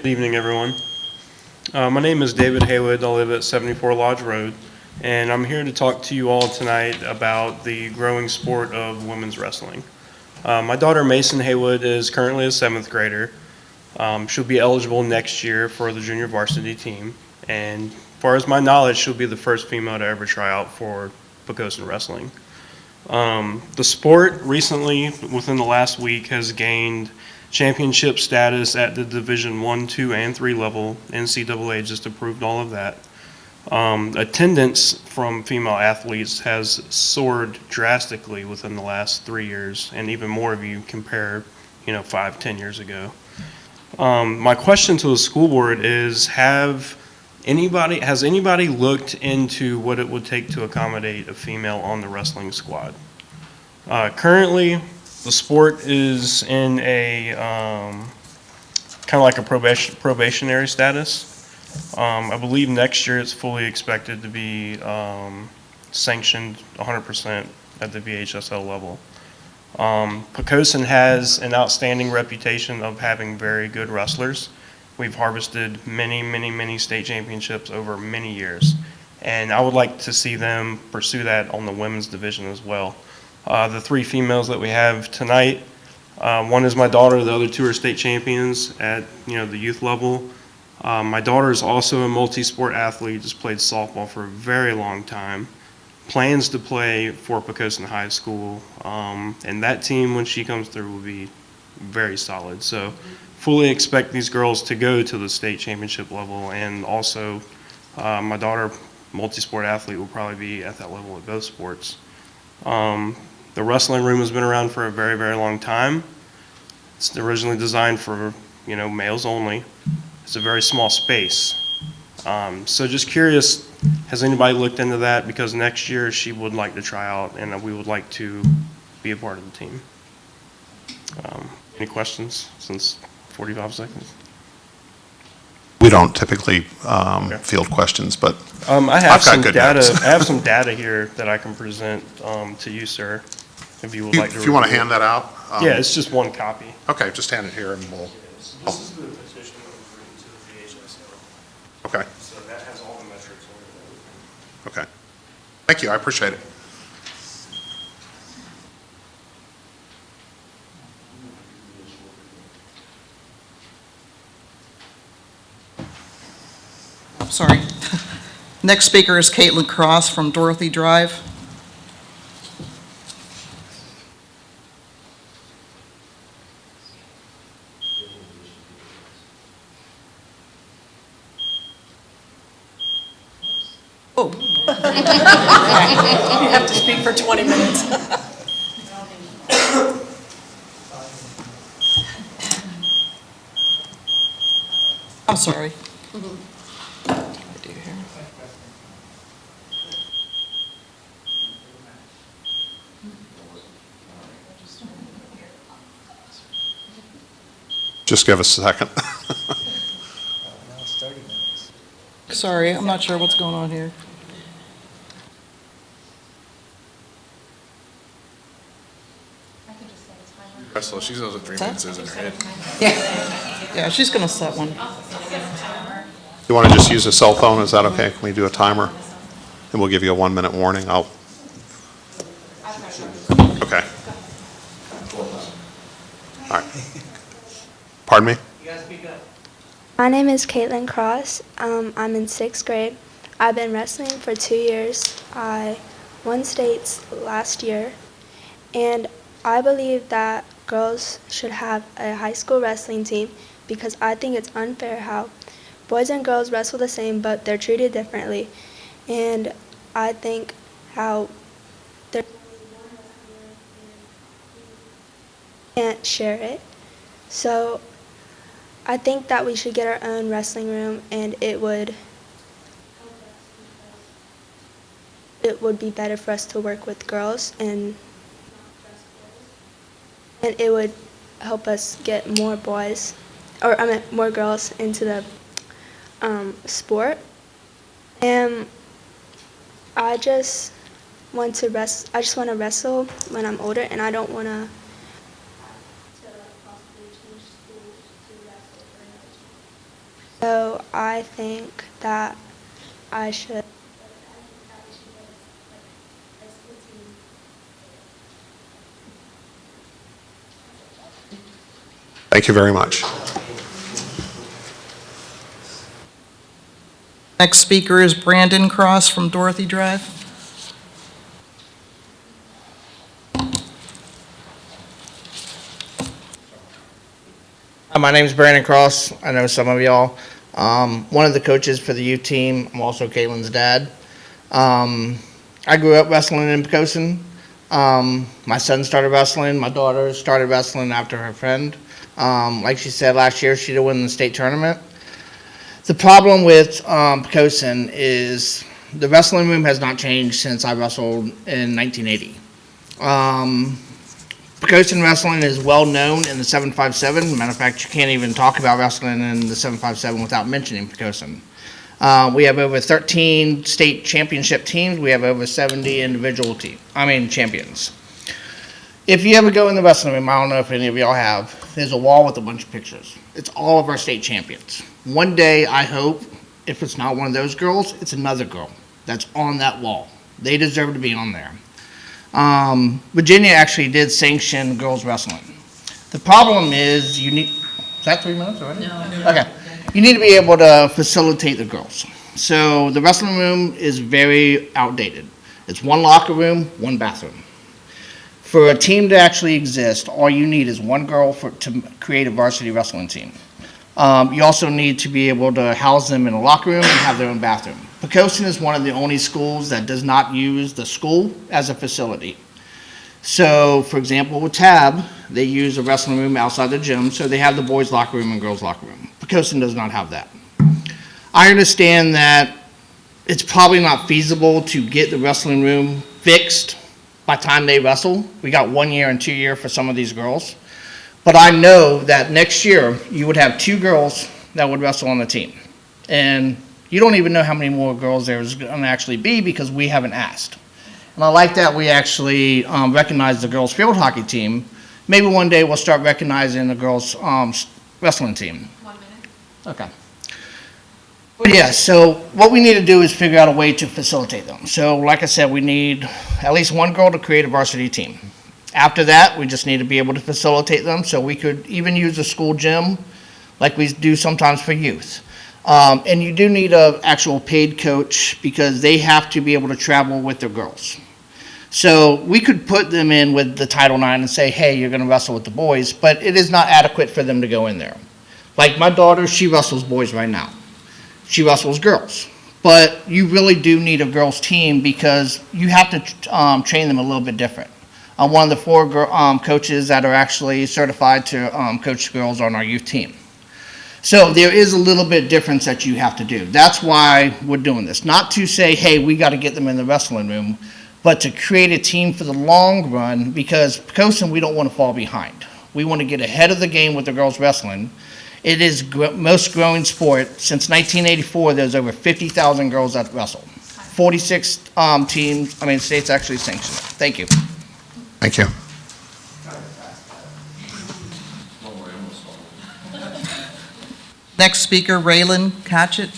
Speaker 15: Good evening, everyone. My name is David Haywood. I live at 74 Lodge Road, and I'm here to talk to you all tonight about the growing sport of women's wrestling. My daughter Mason Haywood is currently a 7th grader. She'll be eligible next year for the junior varsity team, and as far as my knowledge, she'll be the first female to ever try out for Poquoson wrestling. The sport recently, within the last week, has gained championship status at the Division 1, 2, and 3 level. NCAA just approved all of that. Attendance from female athletes has soared drastically within the last 3 years, and even more if you compare, 5, 10 years ago. My question to the school board is, has anybody looked into what it would take to accommodate a female on the wrestling squad? Currently, the sport is in a kind of like a probationary status. I believe next year it's fully expected to be sanctioned 100% at the VHSL level. Poquoson has an outstanding reputation of having very good wrestlers. We've harvested many, many, many state championships over many years, and I would like to see them pursue that on the women's division as well. The 3 females that we have tonight, one is my daughter, the other 2 are state champions at the youth level. My daughter is also a multi-sport athlete, just played softball for a very long time. Plans to play for Poquoson High School, and that team, when she comes through, will be very solid. So fully expect these girls to go to the state championship level, and also my daughter, multi-sport athlete, will probably be at that level at both sports. The wrestling room has been around for a very, very long time. It's originally designed for, males only. It's a very small space. So just curious, has anybody looked into that? Because next year she would like to try out, and we would like to be a part of the team. Any questions since 45 seconds?
Speaker 1: We don't typically field questions, but
Speaker 15: I have
Speaker 1: I've got
Speaker 15: some
Speaker 1: good
Speaker 15: data.
Speaker 1: notes.
Speaker 15: I have some data here that I can present to you, sir, if you would like to.
Speaker 1: If you want to
Speaker 15: review
Speaker 1: hand
Speaker 15: it.
Speaker 1: that out?
Speaker 15: Yeah, it's just one copy.
Speaker 1: Okay, just hand it here and we'll,
Speaker 15: This is the petition that was written to the VHSL.
Speaker 1: okay,
Speaker 15: So that has all the metrics on it.
Speaker 1: okay. Thank you, I appreciate it.
Speaker 3: Sorry. Next speaker is Caitlin Cross from Dorothy Drive. Oh. You have to speak for 20 minutes. I'm sorry.
Speaker 1: Just give us a second.
Speaker 3: Sorry, I'm not sure what's going on here.
Speaker 9: Russell, she knows what 3 minutes is in her head.
Speaker 3: Yeah, she's going to set one.
Speaker 1: You want to just use a cell phone, is that okay? Can we do a timer? And we'll give you a 1-minute warning, okay. All right. Pardon me?
Speaker 16: My name is Caitlin Cross. I'm in 6th grade. I've been wrestling for 2 years. I won states last year, and I believe that girls should have a high school wrestling team because I think it's unfair how boys and girls wrestle the same, but they're treated differently. And I think how they can't share it. So I think that we should get our own wrestling room, and it would be better for us to work with girls, and it would help us get more boys, or more girls into the sport. And I just want to wrestle when I'm older, and I don't want to So I think that I should.
Speaker 1: Thank you very much.
Speaker 3: Next speaker is Brandon Cross from Dorothy Drive.
Speaker 17: Hi, my name's Brandon Cross. I know some of y'all. One of the coaches for the youth team. I'm also Caitlin's dad. I grew up wrestling in Poquoson. My son started wrestling. My daughter started wrestling after her friend. Like she said, last year she did win the state tournament. The problem with Poquoson is the wrestling room has not changed since I wrestled in 1980. Poquoson wrestling is well known in the 757. Matter of fact, you can't even talk about wrestling in the 757 without mentioning Poquoson. We have over 13 state championship teams. We have over 70 individual champions. If you ever go in the wrestling room, I don't know if any of y'all have, there's a wall with a bunch of pictures. It's all of our state champions. One day, I hope, if it's not one of those girls, it's another girl that's on that wall. They deserve to be on there. Virginia actually did sanction girls wrestling. The problem is is that 3 minutes already? No. Okay. You need to be able to facilitate the girls. So the wrestling room is very outdated. It's one locker room, one bathroom. For a team to actually exist, all you need is one girl to create a varsity wrestling team. You also need to be able to house them in a locker room and have their own bathroom. Poquoson is one of the only schools that does not use the school as a facility. So, for example, with TAB, they use a wrestling room outside the gym, so they have the boys' locker room and girls' locker room. Poquoson does not have that. I understand that it's probably not feasible to get the wrestling room fixed by the time they wrestle. We got 1 year and 2 years for some of these girls. But I know that next year, you would have 2 girls that would wrestle on the team. And you don't even know how many more girls there's going to actually be because we haven't asked. And I like that we actually recognize the girls' field hockey team. Maybe one day we'll start recognizing the girls' wrestling team.
Speaker 7: 1 minute.
Speaker 17: Okay. But yeah, so what we need to do is figure out a way to facilitate them. So like I said, we need at least one girl to create a varsity team. After that, we just need to be able to facilitate them, so we could even use a school gym like we do sometimes for youth. And you do need an actual paid coach because they have to be able to travel with their girls. So we could put them in with the Title IX and say, hey, you're going to wrestle with the boys, but it is not adequate for them to go in there. Like my daughter, she wrestles boys right now. She wrestles girls. But you really do need a girls team because you have to train them a little bit different. I'm one of the 4 coaches that are actually certified to coach girls on our youth team. So there is a little bit difference that you have to do. That's why we're doing this. Not to say, hey, we got to get them in the wrestling room, but to create a team for the long run because Poquoson, we don't want to fall behind. We want to get ahead of the game with the girls wrestling. It is most growing sport. Since 1984, there's over 50,000 girls that wrestle. 46 states actually sanction it. Thank you.
Speaker 1: Thank you.
Speaker 3: Next speaker, Raylan Hatchett.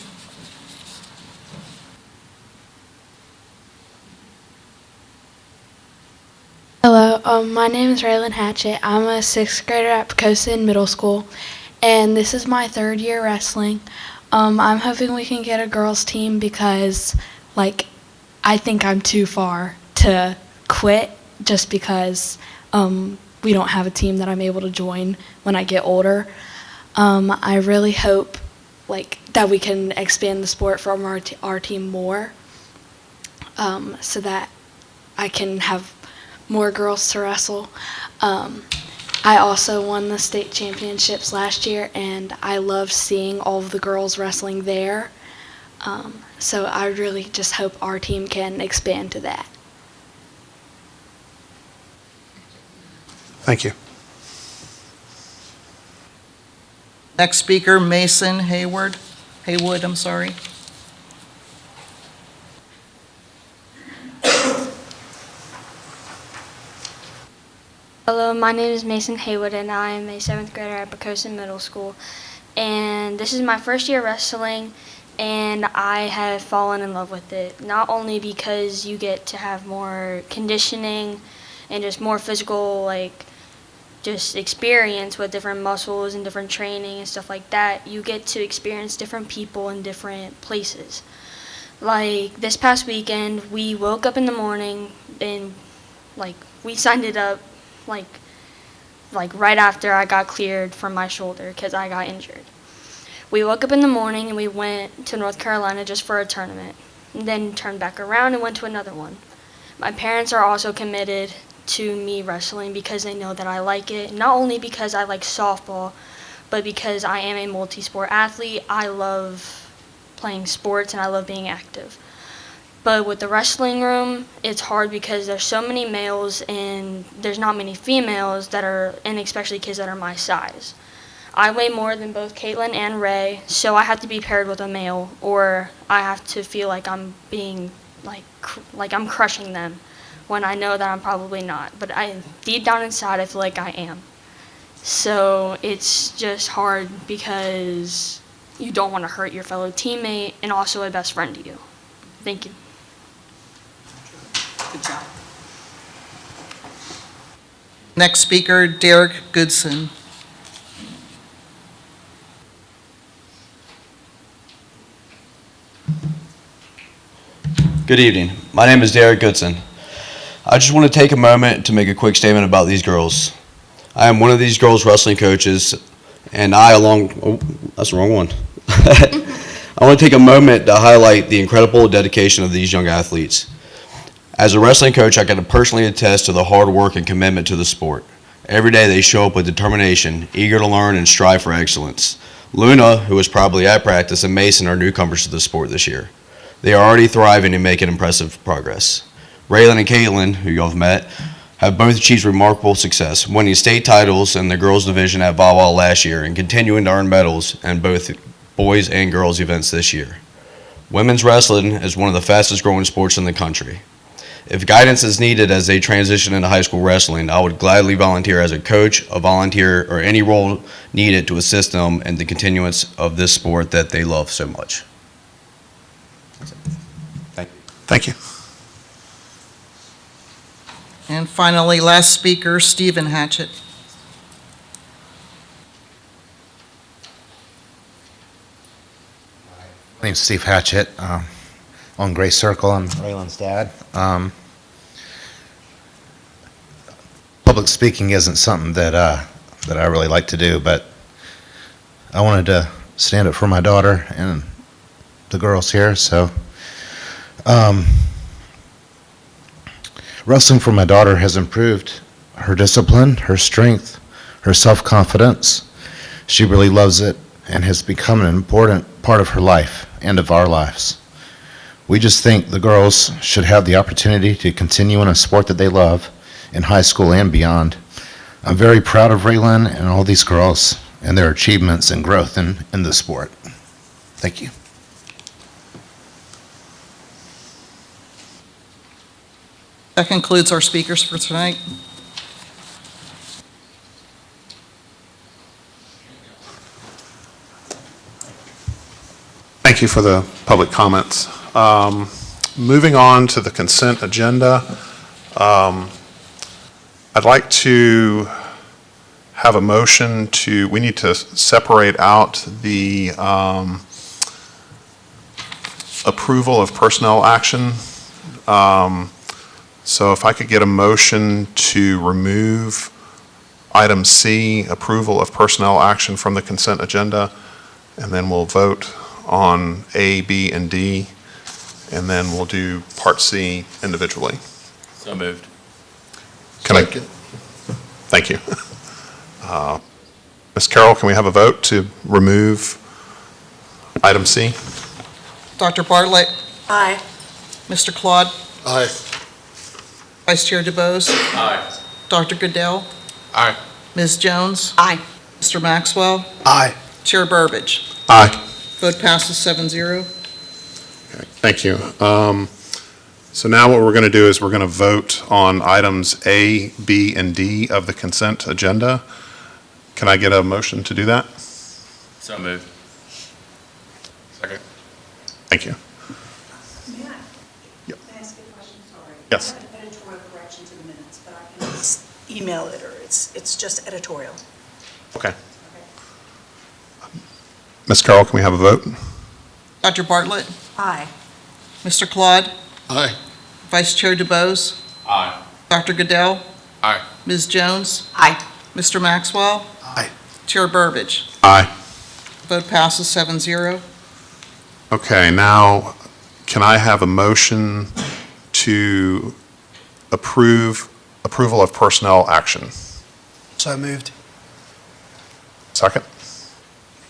Speaker 16: Hello, my name is Raylan Hatchett. I'm a 6th grader at Poquoson Middle School, and this is my 3rd year wrestling. I'm hoping we can get a girls team because, I think I'm too far to quit just because we don't have a team that I'm able to join when I get older. I really hope that we can expand the sport from our team more so that I can have more girls to wrestle. I also won the state championships last year, and I love seeing all of the girls wrestling there. So I really just hope our team can expand to that.
Speaker 1: Thank you.
Speaker 3: Next speaker, Mason Haywood, I'm sorry.
Speaker 18: Hello, my name is Mason Haywood, and I am a 7th grader at Poquoson Middle School. and this is my first year wrestling, and I have fallen in love with it. Not only because you get to have more conditioning and just more physical, like, just experience with different muscles and different training and stuff like that, you get to experience different people in different places. Like, this past weekend, we woke up in the morning and, like, we signed it up, like right after I got cleared from my shoulder because I got injured. We woke up in the morning and we went to North Carolina just for a tournament, and then turned back around and went to another one. My parents are also committed to me wrestling because they know that I like it, not only because I like softball, but because I am a multi-sport athlete. I love playing sports and I love being active. But with the wrestling room, it's hard because there's so many males and there's not many females that are, and especially kids that are my size. I weigh more than both Caitlin and Ray, so I have to be paired with a male, or I have to feel like I'm being, like I'm crushing them, when I know that I'm probably not. But deep down inside, I feel like I am. So it's just hard because you don't want to hurt your fellow teammate and also a best friend to you. Thank you.
Speaker 3: Good job. Next speaker, Derek Goodson.
Speaker 19: Good evening. My name is Derek Goodson. I just want to take a moment to make a quick statement about these girls. I am one of these girls' wrestling coaches, and that's the wrong one. I want to take a moment to highlight the incredible dedication of these young athletes. As a wrestling coach, I can personally attest to the hard work and commitment to the sport. Every day they show up with determination, eager to learn and strive for excellence. Luna, who was probably at practice, and Mason are newcomers to the sport this year. They are already thriving and making impressive progress. Raylan and Caitlin, who you all have met, have both achieved remarkable success, winning state titles in the girls division at Vawa last year and continuing to earn medals in both boys and girls events this year. Women's wrestling is one of the fastest growing sports in the country. If guidance is needed as they transition into high school wrestling, I would gladly volunteer as a coach, a volunteer, or any role needed to assist them in the continuance of this sport that they love so much.
Speaker 1: Thank you.
Speaker 3: And finally, last speaker, Stephen Hatchett.
Speaker 20: My name's Steve Hatchett. On Gray Circle, I'm Raylan's dad. Public speaking isn't something that I really like to do, but I wanted to stand up for my daughter and the girls here. So, wrestling for my daughter has improved her discipline, her strength, her self-confidence. She really loves it and has become an important part of her life and of our lives. We just think the girls should have the opportunity to continue in a sport that they love in high school and beyond. I'm very proud of Raylan and all these girls and their achievements and growth in the sport. Thank you.
Speaker 3: That concludes our speakers for tonight.
Speaker 1: Thank you for the public comments. Moving on to the consent agenda, I'd like to have a motion we need to separate out the approval of personnel action. So if I could get a motion to remove item C, approval of personnel action from the consent agenda, and then we'll vote on A, B, and D, and then we'll do part C individually.
Speaker 2: So moved.
Speaker 12: Second.
Speaker 1: Thank you. Ms. Carroll, can we have a vote to remove item C?
Speaker 3: Dr. Bartlett?
Speaker 6: Aye.
Speaker 3: Mr. Claude?
Speaker 12: Aye.
Speaker 3: Vice Chair DeBose?
Speaker 2: Aye.
Speaker 3: Dr. Goodell?
Speaker 9: Aye.
Speaker 3: Ms. Jones?
Speaker 11: Aye.
Speaker 3: Mr. Maxwell?
Speaker 12: Aye.
Speaker 3: Chair Burbidge?
Speaker 1: Aye.
Speaker 3: Vote passes 7-0.
Speaker 1: Okay, thank you. So now what we're going to do is we're going to vote on items A, B, and D of the consent agenda. Can I get a motion to do that?
Speaker 9: So moved. Second.
Speaker 1: Thank you.
Speaker 6: May I
Speaker 1: Yep.
Speaker 6: ask a question? Sorry.
Speaker 1: Yes.
Speaker 6: I have an editorial correction to the minutes, but I can just email it, or it's just editorial.
Speaker 1: Okay. Ms. Carroll, can we have a vote?
Speaker 3: Dr. Bartlett,
Speaker 6: Aye.
Speaker 3: Mr. Claude,
Speaker 12: Aye.
Speaker 3: Vice Chair DeBose,
Speaker 9: Aye.
Speaker 3: Dr. Goodell,
Speaker 9: Aye.
Speaker 3: Ms. Jones,
Speaker 11: Aye.
Speaker 3: Mr. Maxwell,
Speaker 12: Aye.
Speaker 3: Chair Burbidge.
Speaker 1: Aye.
Speaker 3: Vote passes 7-0.
Speaker 1: Okay, now, can I have a motion to approval of personnel action?
Speaker 14: So moved.
Speaker 1: Second?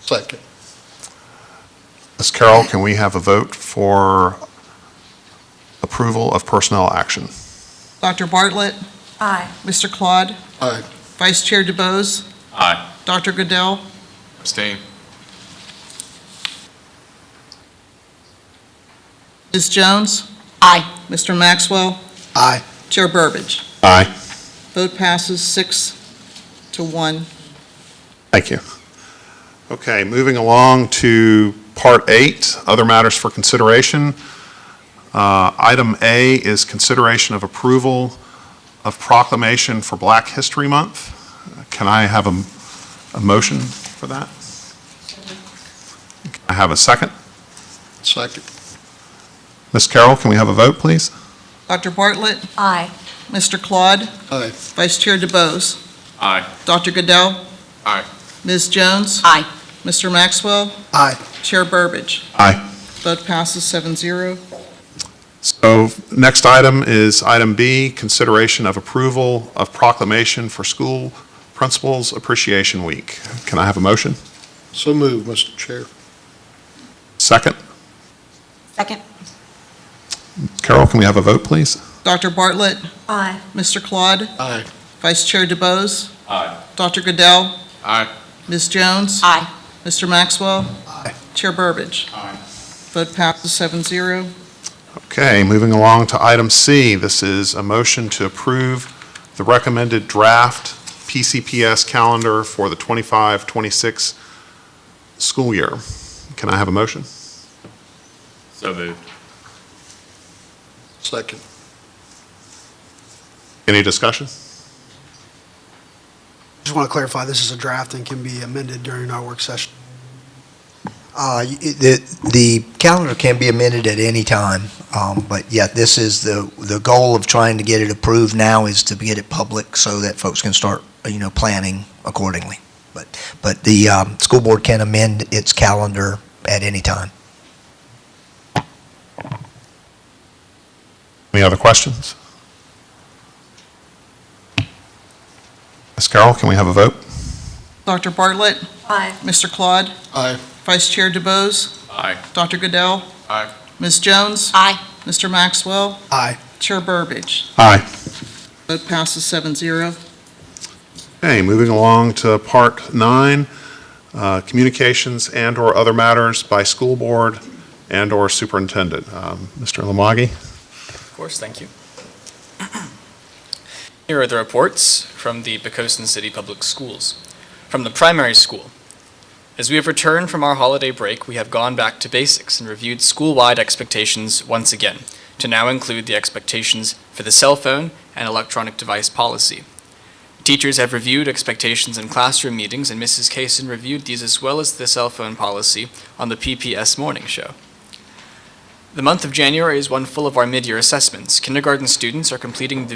Speaker 12: Second.
Speaker 1: Ms. Carroll, can we have a vote for approval of personnel action?
Speaker 3: Dr. Bartlett,
Speaker 6: Aye.
Speaker 3: Mr. Claude,
Speaker 12: Aye.
Speaker 3: Vice Chair DeBose,
Speaker 9: Aye.
Speaker 3: Dr. Goodell,
Speaker 9: Abstain.
Speaker 3: Ms. Jones,
Speaker 11: Aye.
Speaker 3: Mr. Maxwell,
Speaker 14: Aye.
Speaker 3: Chair Burbidge.
Speaker 1: Aye.
Speaker 3: Vote passes 6-1.
Speaker 1: Thank you. Okay, moving along to Part 8, other matters for consideration. Item A is consideration of approval of proclamation for Black History Month. Can I have a motion for that? Can I have a second?
Speaker 12: Second.
Speaker 1: Ms. Carroll, can we have a vote, please?
Speaker 3: Dr. Bartlett,
Speaker 6: Aye.
Speaker 3: Mr. Claude,
Speaker 12: Aye.
Speaker 3: Vice Chair DeBose,
Speaker 9: Aye.
Speaker 3: Dr. Goodell,
Speaker 9: Aye.
Speaker 3: Ms. Jones,
Speaker 11: Aye.
Speaker 3: Mr. Maxwell,
Speaker 14: Aye.
Speaker 3: Chair Burbidge.
Speaker 1: Aye.
Speaker 3: Vote passes 7-0.
Speaker 1: So next item is item B, consideration of approval of proclamation for School Principals Appreciation Week. Can I have a motion?
Speaker 12: So moved, Mr. Chair.
Speaker 1: Second?
Speaker 11: Second.
Speaker 1: Carol, can we have a vote, please?
Speaker 3: Dr. Bartlett,
Speaker 6: Aye.
Speaker 3: Mr. Claude,
Speaker 12: Aye.
Speaker 3: Vice Chair DeBose,
Speaker 9: Aye.
Speaker 3: Dr. Goodell,
Speaker 9: Aye.
Speaker 3: Ms. Jones,
Speaker 11: Aye.
Speaker 3: Mr. Maxwell,
Speaker 14: Aye.
Speaker 3: Chair Burbidge.
Speaker 9: Aye.
Speaker 3: Vote passes 7-0.
Speaker 1: Okay, moving along to item C. This is a motion to approve the recommended draft PCPS calendar for the 25-26 school year. Can I have a motion?
Speaker 9: So moved.
Speaker 12: Second.
Speaker 1: Any discussion?
Speaker 14: Just want to clarify, this is a draft and can be amended during our work session.
Speaker 10: The calendar can be amended at any time, but yeah, this is the goal of trying to get it approved now is to get it public so that folks can start, planning accordingly. But the school board can amend its calendar at any time.
Speaker 1: Any other questions? Ms. Carroll, can we have a vote?
Speaker 3: Dr. Bartlett,
Speaker 6: Aye.
Speaker 3: Mr. Claude,
Speaker 12: Aye.
Speaker 3: Vice Chair DeBose,
Speaker 9: Aye.
Speaker 3: Dr. Goodell,
Speaker 9: Aye.
Speaker 3: Ms. Jones,
Speaker 11: Aye.
Speaker 3: Mr. Maxwell,
Speaker 14: Aye.
Speaker 3: Chair Burbidge.
Speaker 1: Aye.
Speaker 3: Vote passes 7-0.
Speaker 1: Okay, moving along to Part 9, communications and/or other matters by school board and/or superintendent. Mr. Lamagi?
Speaker 2: Of course, thank you. Here are the reports from the Poquoson City Public Schools. From the primary school, as we have returned from our holiday break, we have gone back to basics and reviewed school-wide expectations once again, to now include the expectations for the cell phone and electronic device policy. Teachers have reviewed expectations in classroom meetings, and Mrs. Kaysen reviewed these as well as the cell phone policy on the PPS morning show. The month of January is one full of our mid-year assessments. Kindergarten students are completing the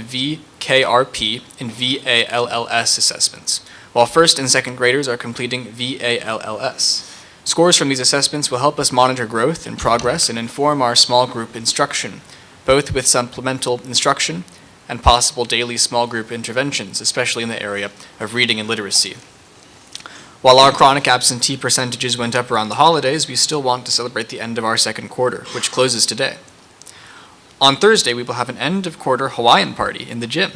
Speaker 2: VKRP and VALLS assessments, while first and second graders are completing VALLS. Scores from these assessments will help us monitor growth and progress and inform our small group instruction, both with supplemental instruction and possible daily small group interventions, especially in the area of reading and literacy. While our chronic absentee percentages went up around the holidays, we still want to celebrate the end of our second quarter, which closes today. On Thursday, we will have an end-of-quarter Hawaiian party in the gym.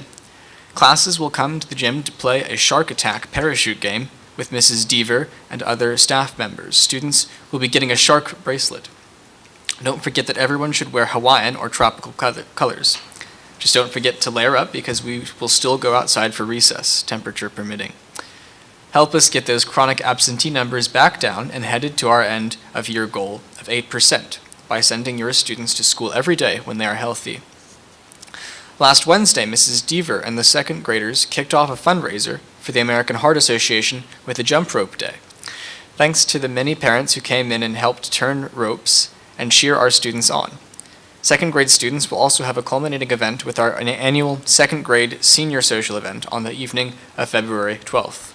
Speaker 2: Classes will come to the gym to play a shark attack parachute game with Mrs. Deaver and other staff members. Students will be getting a shark bracelet. Don't forget that everyone should wear Hawaiian or tropical colors. Just don't forget to layer up because we will still go outside for recess, temperature permitting. Help us get those chronic absentee numbers back down and headed to our end of year goal of 8% by sending your students to school every day when they are healthy. Last Wednesday, Mrs. Deaver and the second graders kicked off a fundraiser for the American Heart Association with a jump rope day. Thanks to the many parents who came in and helped turn ropes and cheer our students on. Second grade students will also have a culminating event with our annual second grade senior social event on the evening of February 12th.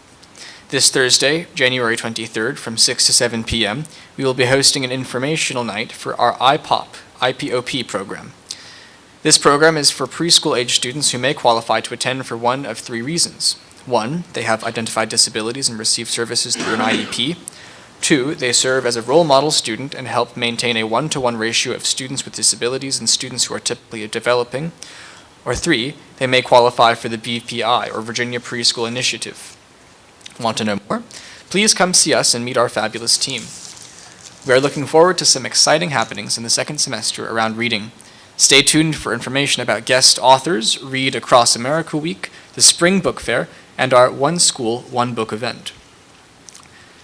Speaker 2: This Thursday, January 23rd, from 6 to 7 p.m., we will be hosting an informational night for our IPOP program. This program is for preschool-age students who may qualify to attend for one of three reasons. 1, they have identified disabilities and receive services through an IEP. 2, they serve as a role model student and help maintain a 1-to-1 ratio of students with disabilities and students who are typically developing. Or 3, they may qualify for the BPI, or Virginia Preschool Initiative. Want to know more? Please come see us and meet our fabulous team. We are looking forward to some exciting happenings in the second semester around reading. Stay tuned for information about guest authors, Read Across America Week, the Spring Book Fair, and our One School, One Book event.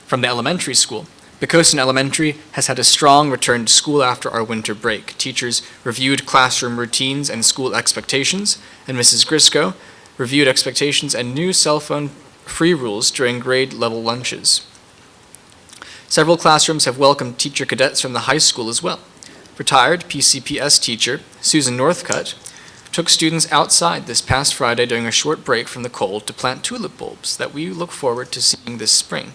Speaker 2: From the elementary school, Poquoson Elementary has had a strong return to school after our winter break. Teachers reviewed classroom routines and school expectations, and Mrs. Grisco reviewed expectations and new cell phone free rules during grade level lunches. Several classrooms have welcomed teacher cadets from the high school as well. Retired PCPS teacher Susan Northcutt took students outside this past Friday during a short break from the cold to plant tulip bulbs that we look forward to seeing this spring.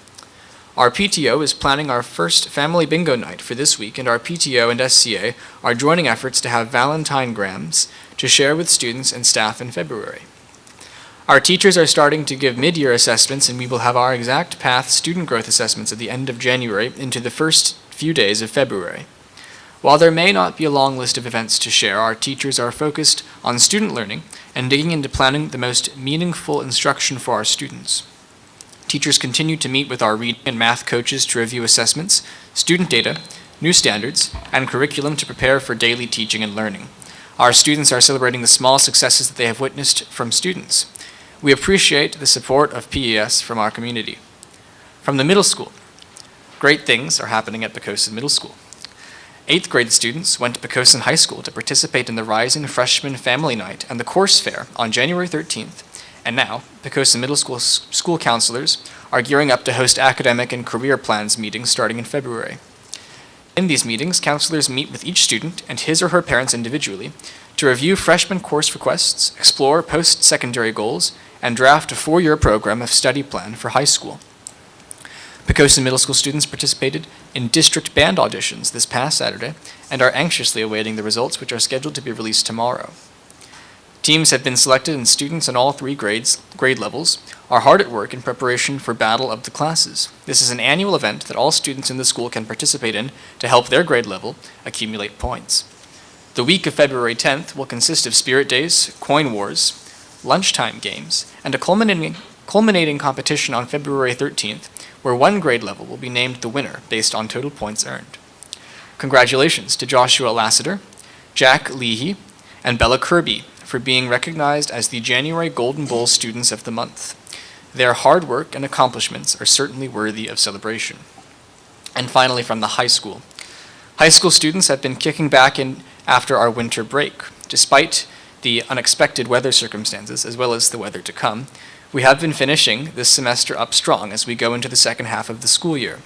Speaker 2: Our PTO is planning our first family bingo night for this week, and our PTO and SCA are joining efforts to have Valentine grams to share with students and staff in February. Our teachers are starting to give mid-year assessments, and we will have our exact path student growth assessments at the end of January into the first few days of February. While there may not be a long list of events to share, our teachers are focused on student learning and digging into planning the most meaningful instruction for our students. Teachers continue to meet with our reading and math coaches to review assessments, student data, new standards, and curriculum to prepare for daily teaching and learning. Our students are celebrating the small successes that they have witnessed from students. We appreciate the support of PES from our community. From the middle school, great things are happening at Poquoson Middle School. 8th grade students went to Poquoson High School to participate in the Rising Freshman Family Night and the Course Fair on January 13th. And now, Poquoson Middle School school counselors are gearing up to host academic and career plans meetings starting in February. In these meetings, counselors meet with each student and his or her parents individually to review freshman course requests, explore post-secondary goals, and draft a 4-year program of study plan for high school. Poquoson Middle School students participated in district band auditions this past Saturday and are anxiously awaiting the results, which are scheduled to be released tomorrow. Teams have been selected, and students in all 3 grade levels are hard at work in preparation for Battle of the Classes. This is an annual event that all students in the school can participate in to help their grade level accumulate points. The week of February 10th will consist of spirit days, coin wars, lunchtime games, and a culminating competition on February 13th, where one grade level will be named the winner based on total points earned. Congratulations to Joshua Lassiter, Jack Leahy, and Bella Kirby for being recognized as the January Golden Bowl Students of the Month. Their hard work and accomplishments are certainly worthy of celebration. And finally, from the high school. High school students have been kicking back in after our winter break. Despite the unexpected weather circumstances, as well as the weather to come, we have been finishing this semester up strong as we go into the second half of the school year.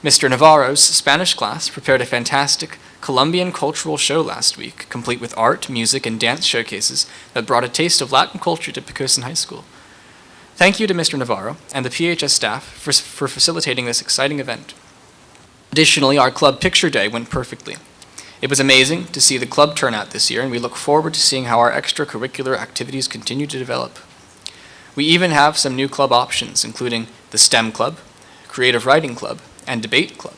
Speaker 2: Mr. Navarro's Spanish class prepared a fantastic Colombian cultural show last week, complete with art, music, and dance showcases that brought a taste of Latin culture to Poquoson High School. Thank you to Mr. Navarro and the PHS staff for facilitating this exciting event. Additionally, our club picture day went perfectly. It was amazing to see the club turnout this year, and we look forward to seeing how our extracurricular activities continue to develop. We even have some new club options, including the STEM Club, Creative Writing Club, and Debate Club.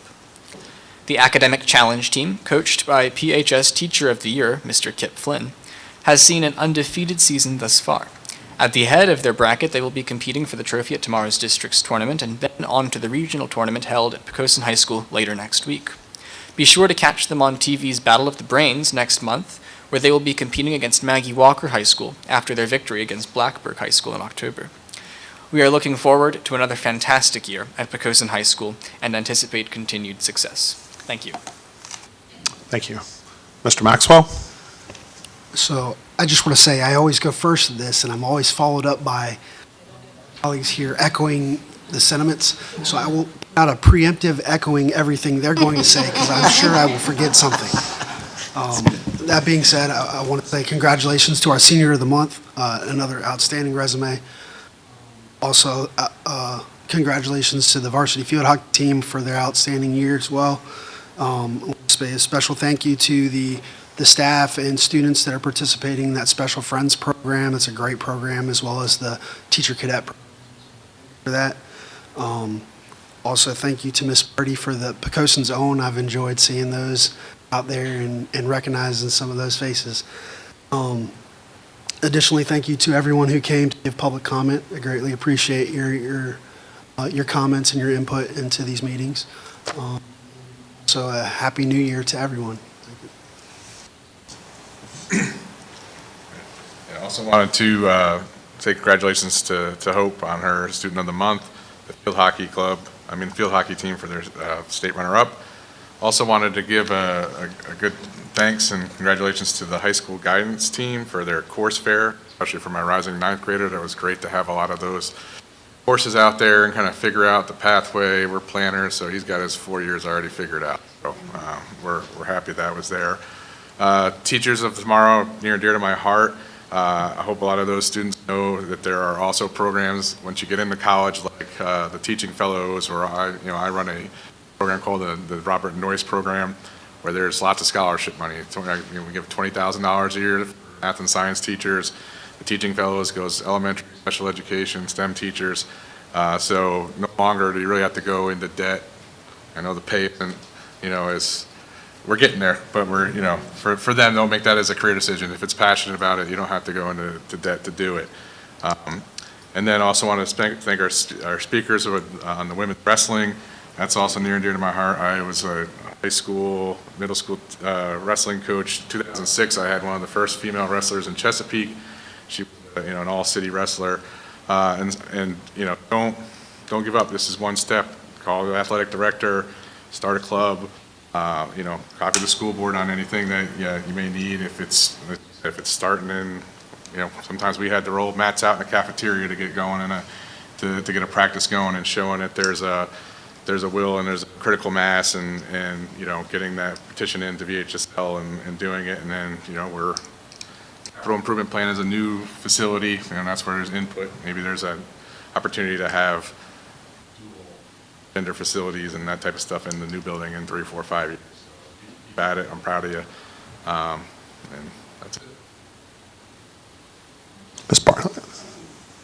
Speaker 2: The Academic Challenge team, coached by PHS Teacher of the Year, Mr. Kip Flynn, has seen an undefeated season thus far. At the head of their bracket, they will be competing for the trophy at tomorrow's district's tournament and then on to the regional tournament held at Poquoson High School later next week. Be sure to catch them on TV's Battle of the Brains next month, where they will be competing against Maggie Walker High School after their victory against Blackburg High School in October. We are looking forward to another fantastic year at Poquoson High School and anticipate continued success. Thank you.
Speaker 1: Thank you. Mr. Maxwell?
Speaker 14: So I just want to say, I always go first in this, and I'm always followed up by colleagues here echoing the sentiments. So I will put out a preemptive echoing everything they're going to say, because I'm sure I will forget something. That being said, I want to say congratulations to our Senior of the Month, another outstanding resume. Also, congratulations to the varsity field hockey team for their outstanding year as well. I want to say a special thank you to the staff and students that are participating in that Special Friends program. It's a great program, as well as the teacher cadet program for that. Also, thank you to Miss Birdie for the Poquoson's Own. I've enjoyed seeing those out there and recognizing some of those faces. Additionally, thank you to everyone who came to give public comment. I greatly appreciate your comments and your input into these meetings. So a happy new year to everyone.
Speaker 9: I also wanted to say congratulations to Hope on her Student of the Month, the field hockey team for their state runner-up. Also wanted to give a good thanks and congratulations to the high school guidance team for their course fair, especially for my rising ninth grader. That was great to have a lot of those courses out there and kind of figure out the pathway. We're planners, so he's got his 4 years already figured out. So we're happy that was there. Teachers of Tomorrow, near and dear to my heart. I hope a lot of those students know that there are also programs once you get into college, like the Teaching Fellows, or I run a program called the Robert Noyce program, where there's lots of scholarship money. We give $20,000 a year to math and science teachers. The Teaching Fellows goes elementary, special education, STEM teachers. So no longer do you really have to go into debt. I know the payment, is, we're getting there, but we're, for them, they'll make that as a career decision. If it's passionate about it, you don't have to go into debt to do it. And then also want to thank our speakers on the women's wrestling. That's also near and dear to my heart. I was a high school, middle school wrestling coach. 2006, I had one of the first female wrestlers in Chesapeake. She was, an all-city wrestler. And don't give up. This is one step. Call the athletic director, start a club. Talk to the school board on anything that you may need. If it's starting in, sometimes we had to roll mats out in the cafeteria to get going and to get a practice going, and showing that there's a will and there's a critical mass, and getting that petition into VHSL and doing it. And then we're capital improvement plan is a new facility, and that's where there's input. Maybe there's an opportunity to have gender facilities and that type of stuff in the new building in 3, 4, 5 years. Keep at it. I'm proud of you. And that's it.
Speaker 1: Ms. Bartlett?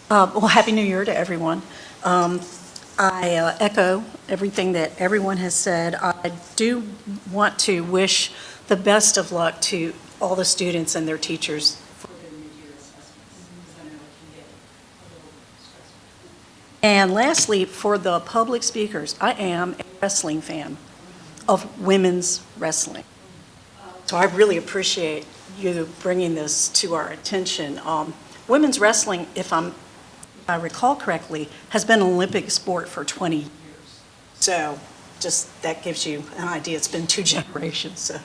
Speaker 6: Well, Happy New Year to everyone. I echo everything that everyone has said. I do want to wish the best of luck to all the students and their teachers for their mid-year assessments. I know it can get a little stressful. And lastly, for the public speakers, I am a wrestling fan of women's wrestling. So I really appreciate you bringing this to our attention. Women's wrestling, if I recall correctly, has been an Olympic sport for 20 years. So just that gives you an idea. It's been 2 generations. So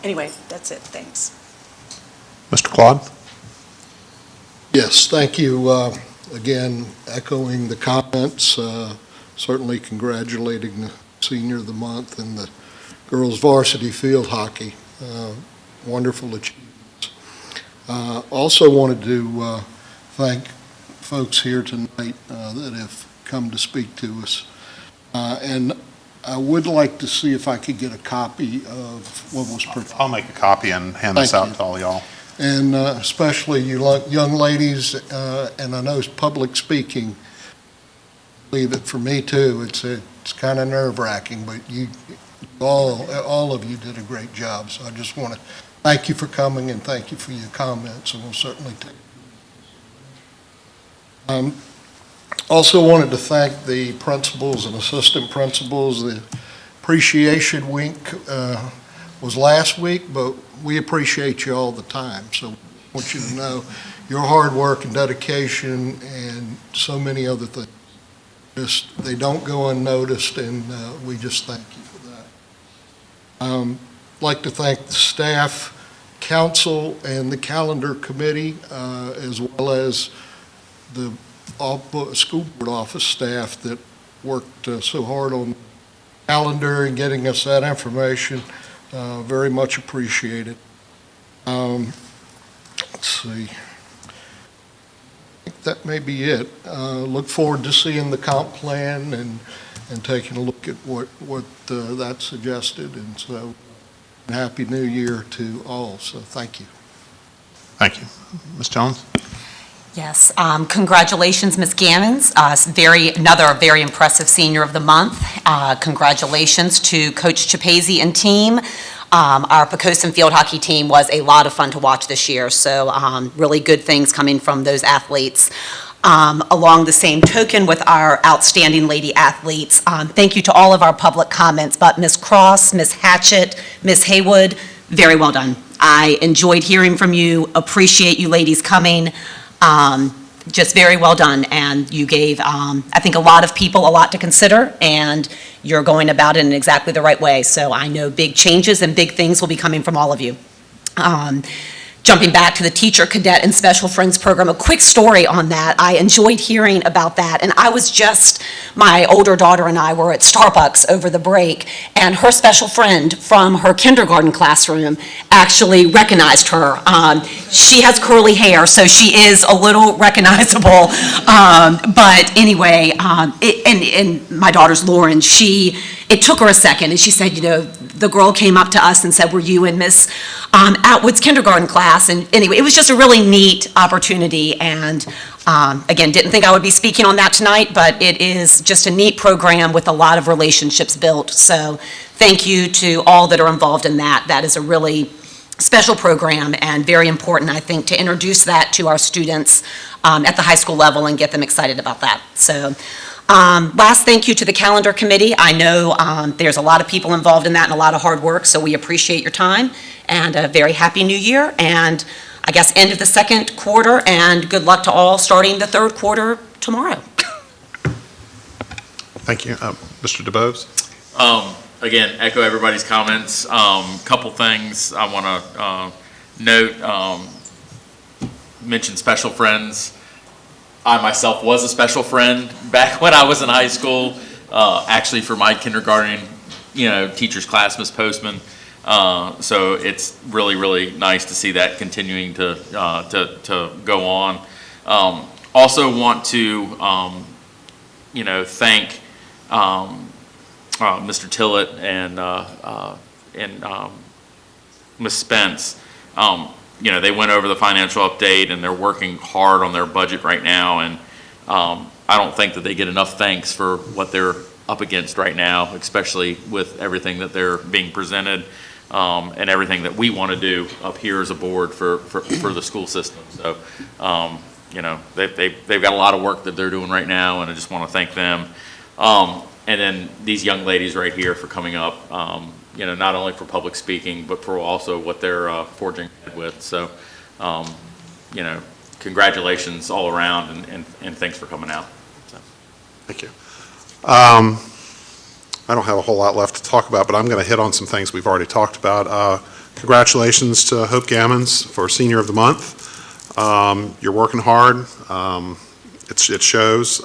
Speaker 6: anyway, that's it. Thanks.
Speaker 1: Mr. Claude?
Speaker 12: Yes, thank you. Again, echoing the comments, certainly congratulating the Senior of the Month and the girls varsity field hockey. Wonderful achievements. Also wanted to thank folks here tonight that have come to speak to us. And I would like to see if I could get a copy of what was presented.
Speaker 1: I'll make a copy and hand this out to all y'all.
Speaker 12: And especially you young ladies, and I know it's public speaking, believe it, for me too, it's kind of nerve-wracking, but you all of you did a great job. So I just want to thank you for coming and thank you for your comments, and we'll certainly take it. Also wanted to thank the principals and assistant principals. The appreciation week was last week, but we appreciate you all the time. So I want you to know your hard work and dedication and so many other things. They don't go unnoticed, and we just thank you for that. I'd like to thank the staff, council, and the calendar committee, as well as the school board office staff that worked so hard on the calendar and getting us that information. Very much appreciated. Let's see. I think that may be it. Look forward to seeing the comp plan and taking a look at what that suggested. And so, Happy New Year to all. So thank you.
Speaker 1: Thank you. Ms. Jones?
Speaker 11: Yes, congratulations, Ms. Gammons. Another very impressive Senior of the Month. Congratulations to Coach Chapese and team. Our Poquoson field hockey team was a lot of fun to watch this year, so really good things coming from those athletes. Along the same token with our outstanding lady athletes, thank you to all of our public comments, but Ms. Cross, Ms. Hatchett, Ms. Haywood, very well done. I enjoyed hearing from you, appreciate you ladies coming. Just very well done, and you gave, I think, a lot of people a lot to consider, and you're going about it in exactly the right way. So I know big changes and big things will be coming from all of you. Jumping back to the Teacher Cadet and Special Friends Program, a quick story on that. I enjoyed hearing about that, and my older daughter and I were at Starbucks over the break, and her special friend from her kindergarten classroom actually recognized her. She has curly hair, so she is a little recognizable, but anyway, and my daughter's Lauren, it took her a second, and she said, the girl came up to us and said, were you in Miss Atwood's kindergarten class? And anyway, it was just a really neat opportunity, and again, didn't think I would be speaking on that tonight, but it is just a neat program with a lot of relationships built. So thank you to all that are involved in that. That is a really special program and very important, I think, to introduce that to our students at the high school level and get them excited about that. So last thank you to the calendar committee. I know there's a lot of people involved in that and a lot of hard work, so we appreciate your time, and a very happy new year, and I guess end of the second quarter, and good luck to all starting the third quarter tomorrow.
Speaker 1: Thank you. Mr. DeBose?
Speaker 21: Again, echo everybody's comments. Couple things I want to note, mention special friends. I myself was a special friend back when I was in high school, actually for my kindergarten, teacher's class, Ms. Postman. So it's really, really nice to see that continuing to go on. Also want to, thank Mr. Tillett and Ms. Spence. They went over the financial update, and they're working hard on their budget right now, and I don't think that they get enough thanks for what they're up against right now, especially with everything that they're being presented, and everything that we want to do up here as a board for the school system. So, they've got a lot of work that they're doing right now, and I just want to thank them. And then these young ladies right here for coming up, not only for public speaking, but for also what they're forging ahead with. So, congratulations all around, and thanks for coming out. So.
Speaker 1: Thank you. I don't have a whole lot left to talk about, but I'm going to hit on some things we've already talked about. Congratulations to Hope Gammons for Senior of the Month. You're working hard. It shows.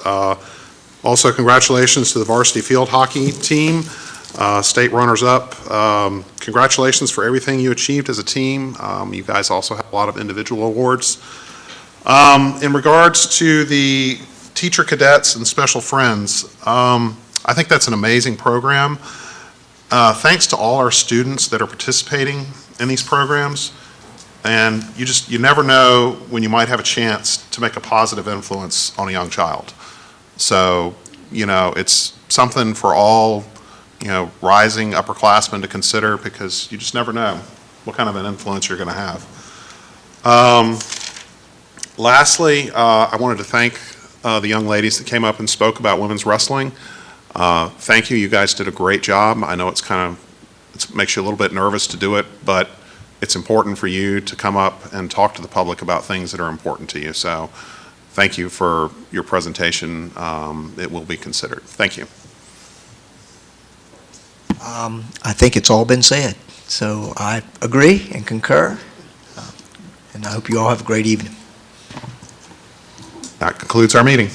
Speaker 1: Also, congratulations to the varsity field hockey team, state runners-up. Congratulations for everything you achieved as a team. You guys also have a lot of individual awards. In regards to the teacher cadets and special friends, I think that's an amazing program. Thanks to all our students that are participating in these programs. And you never know when you might have a chance to make a positive influence on a young child. So, it's something for all, rising upperclassmen to consider, because you just never know what kind of an influence you're going to have. Lastly, I wanted to thank the young ladies that came up and spoke about women's wrestling. Thank you. You guys did a great job. I know it makes you a little bit nervous to do it, but it's important for you to come up and talk to the public about things that are important to you. So thank you for your presentation. It will be considered. Thank you.
Speaker 10: I think it's all been said, so I agree and concur, and I hope you all have a great evening.
Speaker 1: That concludes our meeting.